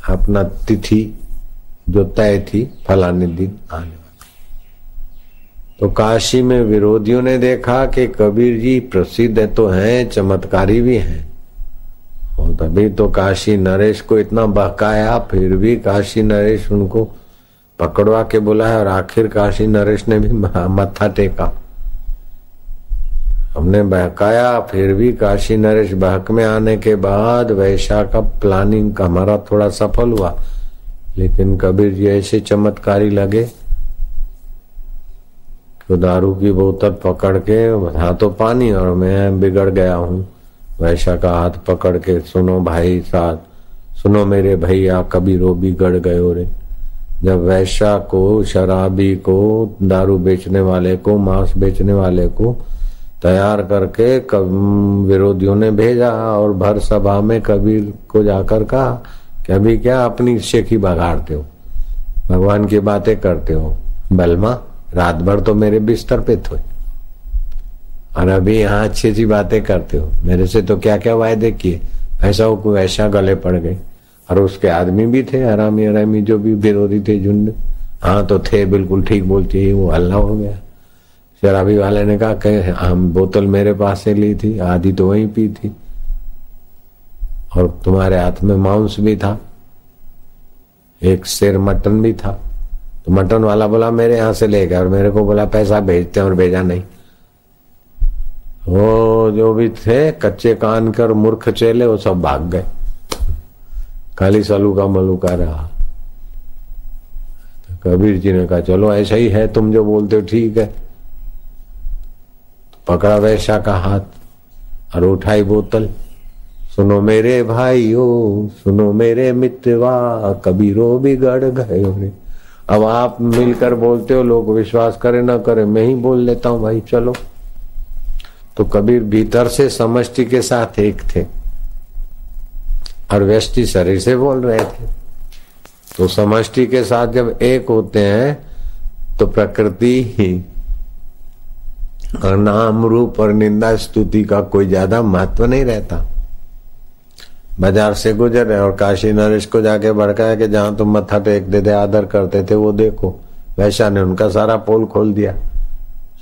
अपना तिथि जो तय थी फलाने दिन आने वाले। तो काशी में विरोधियों ने देखा कि कबीर जी प्रसिद्ध तो हैं, चमत्कारी भी हैं, और तभी तो काशी नरेश को इतना बहकाया, फिर भी काशी नरेश उनको पकड़वा के बुलाया और आखिर काशी नरेश ने भी मत्था टेका। हमने बहकाया, फिर भी काशी नरेश बहक में आने के बाद वैशा का प्लानिंग हमारा थोड़ा सफल हुआ, लेकिन कबीर जी ऐसे चमत्कारी लगे तो दारू की बोतल पकड़ के हाथों पानी और मैं बिगड़ गया हूं। वैशा का हाथ पकड़ के, सुनो भाई साथ, सुनो मेरे भैया, कबीरो बिगड़ गयो रे। जब वैशा को, शराबी को, दारू बेचने वाले को, मांस बेचने वाले को तैयार करके विरोधियों ने भेजा और भर सभा में कबीर को जाकर कहा कि अभी क्या अपनी शेखी बगाड़ते हो, भगवान की बातें करते हो, बलमा रात भर तो मेरे बिस्तर पे थे और अभी यहाँ अच्छी अच्छी बातें करते हो, मेरे से तो क्या क्या वायदे किए। ऐसा गले पड़ गए और उसके आदमी भी थे, हरामी जो भी विरोधी थे झुंड, हाँ तो थे, बिल्कुल ठीक बोलती है, वो हल्ला हो गया। शराबी वाले ने कहा कि हम बोतल मेरे पास से ली थी, आधी तो वहीं पी थी और तुम्हारे हाथ में मांस भी था, एक शेर मटन भी था। तो मटन वाला बोला मेरे यहाँ से ले गया और मेरे को बोला पैसा भेजते और भेजा नहीं। वो जो भी थे कच्चे कान कर मूर्ख चेले वो सब भाग गए, खाली सलूका मलूका रहा। तो कबीर जी ने कहा चलो ऐसा ही है, तुम जो बोलते हो ठीक है। तो पकड़ा वैशा का हाथ और उठाई बोतल, सुनो मेरे भाइयों, सुनो मेरे मित्रवा, कबीरो बिगड़ गए रे। अब आप मिलकर बोलते हो, लोग विश्वास करे ना करे, मैं ही बोल लेता हूं भाई चलो। तो कबीर भीतर से समष्टि के साथ एक थे और व्यष्टि शरीर से बोल रहे थे। तो समष्टि के साथ जब एक होते हैं तो प्रकृति ही और नाम रूप और निंदा स्तुति का कोई ज्यादा महत्व नहीं रहता। बाजार से गुजर रहे और काशी नरेश को जाके भड़काया कि जहां तुम मत्था टेक देते आदर करते थे वो देखो। वैशा ने उनका सारा पोल खोल दिया,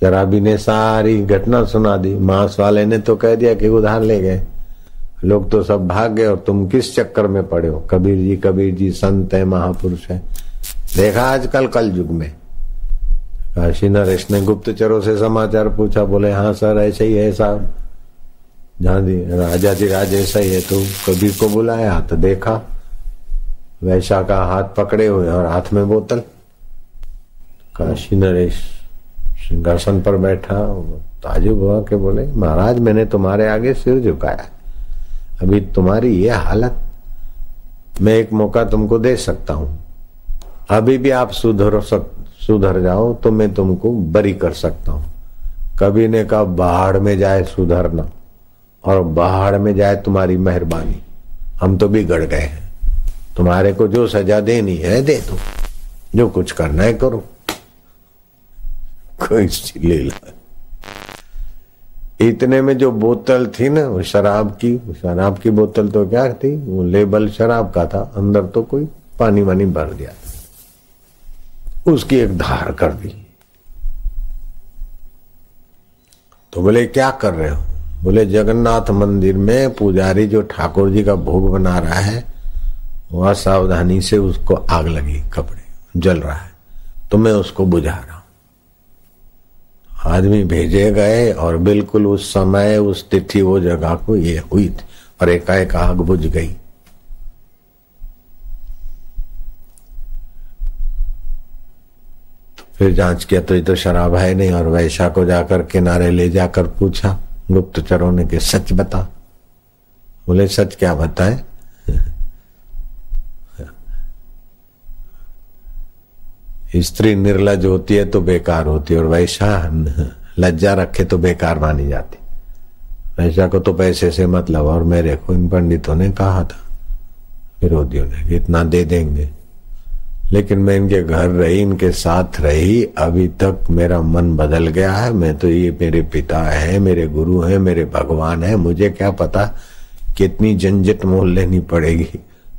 शराबी ने सारी घटना सुना दी, मांस वाले ने तो कह दिया कि उधार ले गए, लोग तो सब भाग गए और तुम किस चक्कर में पड़े हो। कबीर जी संत है, महापुरुष है। देखा आजकल कल युग में काशी नरेश ने गुप्तचरों से समाचार पूछा। बोले हाँ सर ऐसे ही है साहब, राजाधिराज ऐसा ही है। तो कबीर को बुलाया तो देखा वैशा का हाथ पकड़े हुए और हाथ में बोतल। काशी नरेश सिंहासन पर बैठा, ताजुब हुआ के बोले महाराज मैंने तुम्हारे आगे सिर झुकाया, अभी तुम्हारी ये हालत, मैं एक मौका तुमको दे सकता हूं, अभी भी आप सुधर जाओ तो मैं तुमको बरी कर सकता हूं। कबीर ने कहा बाहर में जाए सुधरना और बाहर में जाए तुम्हारी मेहरबानी, हम तो बिगड़ गए हैं, तुम्हारे को जो सजा देनी है दे दो, जो कुछ करना है करो। कोई लीला। इतने में जो बोतल थी ना वो शराब की बोतल तो क्या थी, वो लेबल शराब का था, अंदर तो कोई पानी वानी भर दिया, उसकी एक धार कर दी। तो बोले क्या कर रहे हो? बोले जगन्नाथ मंदिर में पुजारी जो ठाकुर जी का भोग बना रहा है वह सावधानी से उसको आग लगी, कपड़े जल रहा है तो मैं उसको बुझा रहा हूं। आदमी भेजे गए और बिल्कुल उस समय उस तिथि वो जगह को ये हुई थी और एकाएक आग बुझ गई। फिर जांच किया तो ये तो शराब है नहीं, और वैशा को जाकर किनारे ले जाकर पूछा गुप्तचरों ने कि सच बता। बोले सच क्या बताए? स्त्री निर्लज होती है तो बेकार होती है और वैशा लज्जा रखे तो बेकार मानी जाती। वैशा को तो पैसे से मतलब, और मेरे को इन पंडितों ने कहा था विरोधियों ने कि इतना दे देंगे, लेकिन मैं इनके घर रही, इनके साथ रही, अभी तक मेरा मन बदल गया है। मैं तो ये मेरे पिता है, मेरे गुरु हैं, मेरे भगवान है, मुझे क्या पता कितनी झंझट मोल लेनी पड़ेगी।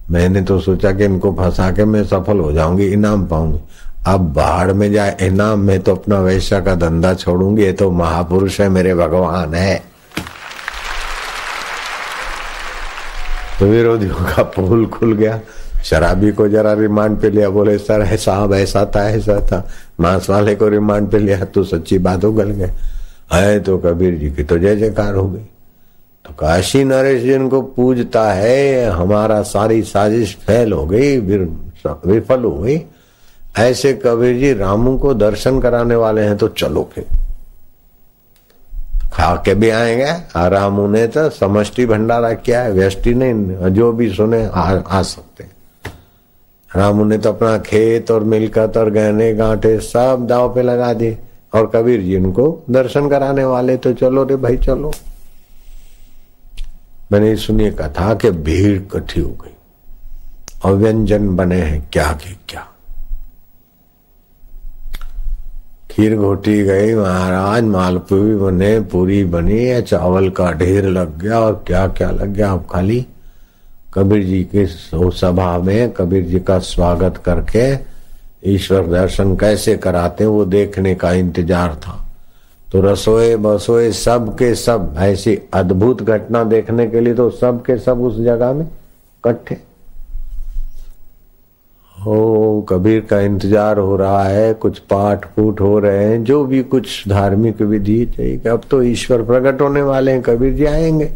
मैंने तो सोचा कि इनको फंसा के मैं सफल हो जाऊंगी, इनाम पाऊंगी। अब बाहर में जाए इनाम, मैं तो अपना वैश्य का धंधा छोड़ूंगी। ये तो महापुरुष है, मेरे भगवान है। तो विरोधियों का पोल खुल गया। शराबी को जरा रिमांड पे लिया, बोले सर है साहब ऐसा था। मांस वाले को रिमांड पे लिया तो सच्ची बात उगल गए है। तो कबीर जी की तो जय जयकार हो गई। तो काशी नरेश जिनको पूजता है, हमारा सारी साजिश फेल हो गई, विफल हो गई। ऐसे कबीर जी रामू को दर्शन कराने वाले हैं, तो चलो फिर खा के भी आएंगे। रामू ने तो समष्टि भंडारा किया है, व्यष्टि नहीं, जो भी सुने आ सकते। रामू ने तो अपना खेत और मिलकत और गहने गांठे सब दाव पे लगा दिए, और कबीर जी उनको दर्शन कराने वाले, तो चलो रे भाई चलो। मैंने सुनी कथा कि भीड़ इकट्ठी हो गई और व्यंजन बने हैं क्या के क्या। खीर घोटी गई महाराज, मालपुरी बने, पूरी बनी, चावल का ढेर लग गया और क्या क्या लग गया। अब खाली कबीर जी के सभा में कबीर जी का स्वागत करके ईश्वर दर्शन कैसे कराते वो देखने का इंतजार था। तो रसोए बसोए सब के सब ऐसी अद्भुत घटना देखने के लिए तो सब के सब उस जगह में इकट्ठे हो। कबीर का इंतजार हो रहा है, कुछ पाठ फूट हो रहे हैं, जो भी कुछ धार्मिक विधि चाहिए। अब तो ईश्वर प्रकट होने वाले हैं, कबीर जी आएंगे।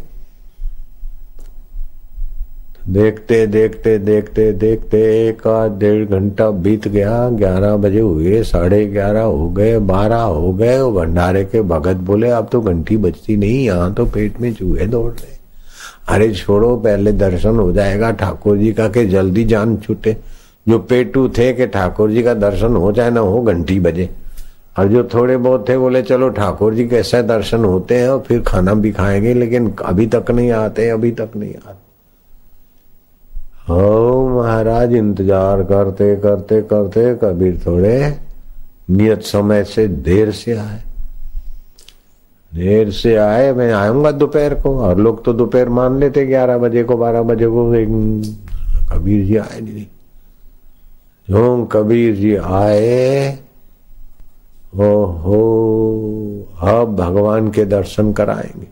देखते देखते देखते देखते 1-1.5 घंटा बीत गया। 11 बजे हुए, 11:30 हो गए, 12 हो गए। वो भंडारे के भगत बोले अब तो घंटी बजती नहीं, यहाँ तो पेट में चूहे दौड़ रहे। अरे छोड़ो, पहले दर्शन हो जाएगा ठाकुर जी का, के जल्दी जान छूटे। जो पेटू थे कि ठाकुर जी का दर्शन हो जाए ना हो, घंटी बजे। और जो थोड़े बहुत थे बोले चलो ठाकुर जी कैसे दर्शन होते हैं और फिर खाना भी खाएंगे, लेकिन अभी तक नहीं आते, अभी तक नहीं आते। हो महाराज इंतजार करते करते करते कबीर थोड़े नियत समय से देर से आए। मैं आऊंगा दोपहर को, और लोग तो दोपहर मान लेते 11 बजे को, 12 बजे को। कबीर जी आए नहीं। जो कबीर जी आए, हो अब भगवान के दर्शन कराएंगे।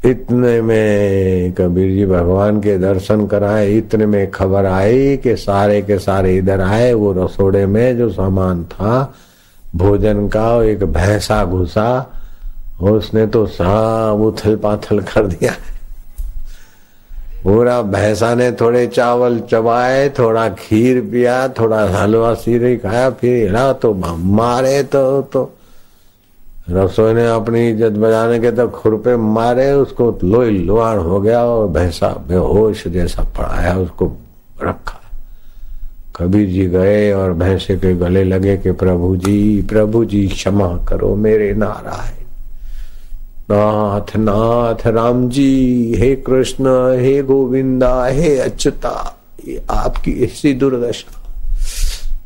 इतने में कबीर जी भगवान के दर्शन कराए। इतने में खबर आई कि सारे के सारे इधर आए। वो रसोड़े में जो सामान था भोजन का, एक भैंसा घुसा, उसने तो सब उथल पाथल कर दिया। पूरा भैंसा ने थोड़े चावल चबाए, थोड़ा खीर पिया, थोड़ा हलवा सीरे खाया, फिर हिला तो मारे तो रसोई ने अपनी इज्जत बजाने के तो खुरपे मारे, उसको लोई लुहान हो गया और भैंसा बेहोश जैसा पड़ा है, उसको रखा। कबीर जी गए और भैंसे के गले लगे कि प्रभु जी क्षमा करो मेरे नारायण। नाथ नाथ राम जी, हे कृष्ण, हे गोविंदा, हे अच्युता, ये आपकी ऐसी दुर्दशा,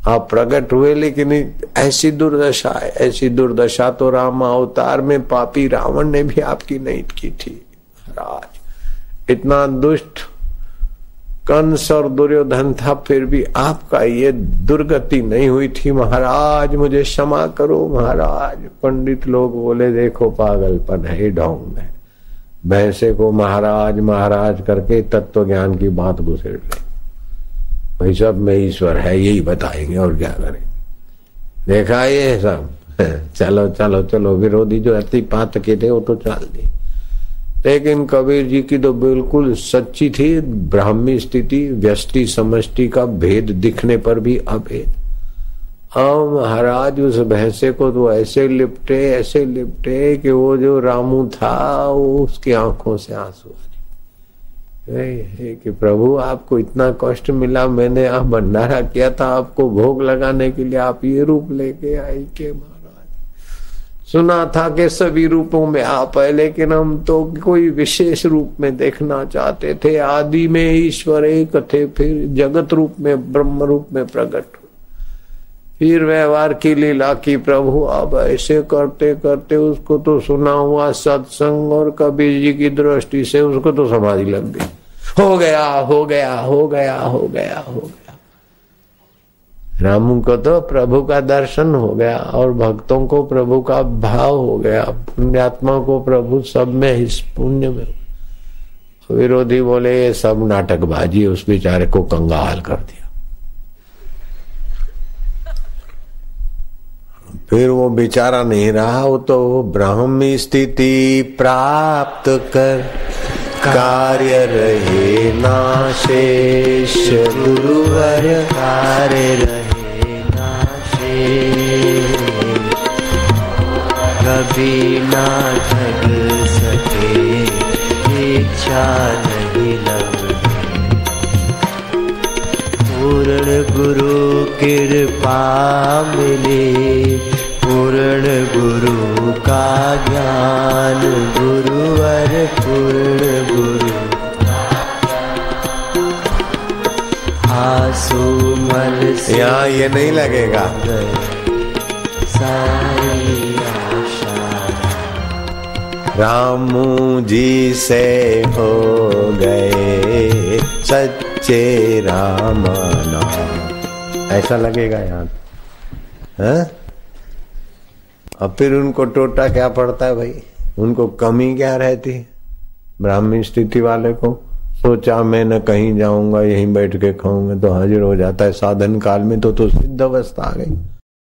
आप प्रकट हुए लेकिन ऐसी दुर्दशा है। ऐसी दुर्दशा तो राम अवतार में पापी रावण ने भी आपकी नहीं की थी महाराज। इतना दुष्ट कंस और दुर्योधन था, फिर भी आपका ये दुर्गति नहीं हुई थी महाराज, मुझे क्षमा करो महाराज। पंडित लोग बोले देखो पागलपन है ढोंग में। भैंसे को महाराज महाराज करके तत्व ज्ञान की बात घुसेड़ रहे। भाई सब में ईश्वर है यही बताएंगे और क्या करेंगे। देखा ये सब चलो चलो चलो, विरोधी जो अति पात के थे वो तो चल दी। लेकिन कबीर जी की तो बिल्कुल सच्ची थी ब्राह्मी स्थिति, व्यष्टि समष्टि का भेद दिखने पर भी अभेद। महाराज उस भैंसे को तो ऐसे लिपटे कि वो जो रामू था वो उसकी आंखों से आंसू आ गए कि प्रभु आपको इतना कष्ट मिला, मैंने आप भंडारा किया था, आपको भोग लगाने के लिए आप ये रूप लेके आई के महाराज। सुना था कि सभी रूपों में आप है, लेकिन हम तो कोई विशेष रूप में देखना चाहते थे। आदि में ईश्वर एक थे, फिर जगत रूप में ब्रह्म रूप में प्रकट हुए, फिर व्यवहार की लीला की प्रभु। अब ऐसे करते करते उसको तो सुना हुआ सत्संग और कबीर जी की दृष्टि से उसको तो समाधि लग गई। हो गया हो गया हो गया हो गया हो गया। रामू को तो प्रभु का दर्शन हो गया और भक्तों को प्रभु का भाव हो गया, पुण्यात्मा को प्रभु सब में इस पुण्य में। विरोधी बोले ये सब नाटकबाजी, उस बेचारे को कंगाल कर दिया। फिर वो बेचारा नहीं रहा, वो तो ब्राह्मी स्थिति प्राप्त कर कार्य रहे नाशेष, गुरुवर कार्य रहे नाशेष, कभी ना ठग सके इच्छा नहीं लगे। पूर्ण गुरु कृपा मिले, पूर्ण गुरु का ज्ञान, गुरुवर पूर्ण गुरु आंसू मल से यहाँ ये नहीं लगेगा। सारी आशा रामू जी से हो गए सच्चे राम नाम, ऐसा लगेगा यहाँ है? अब फिर उनको टोटा क्या पड़ता है भाई, उनको कमी क्या रहती है? ब्राह्मी स्थिति वाले को सोचा मैं न कहीं जाऊंगा, यहीं बैठ के खाऊंगा, तो हाजिर हो जाता है साधन काल में तो सिद्ध अवस्था आ गई।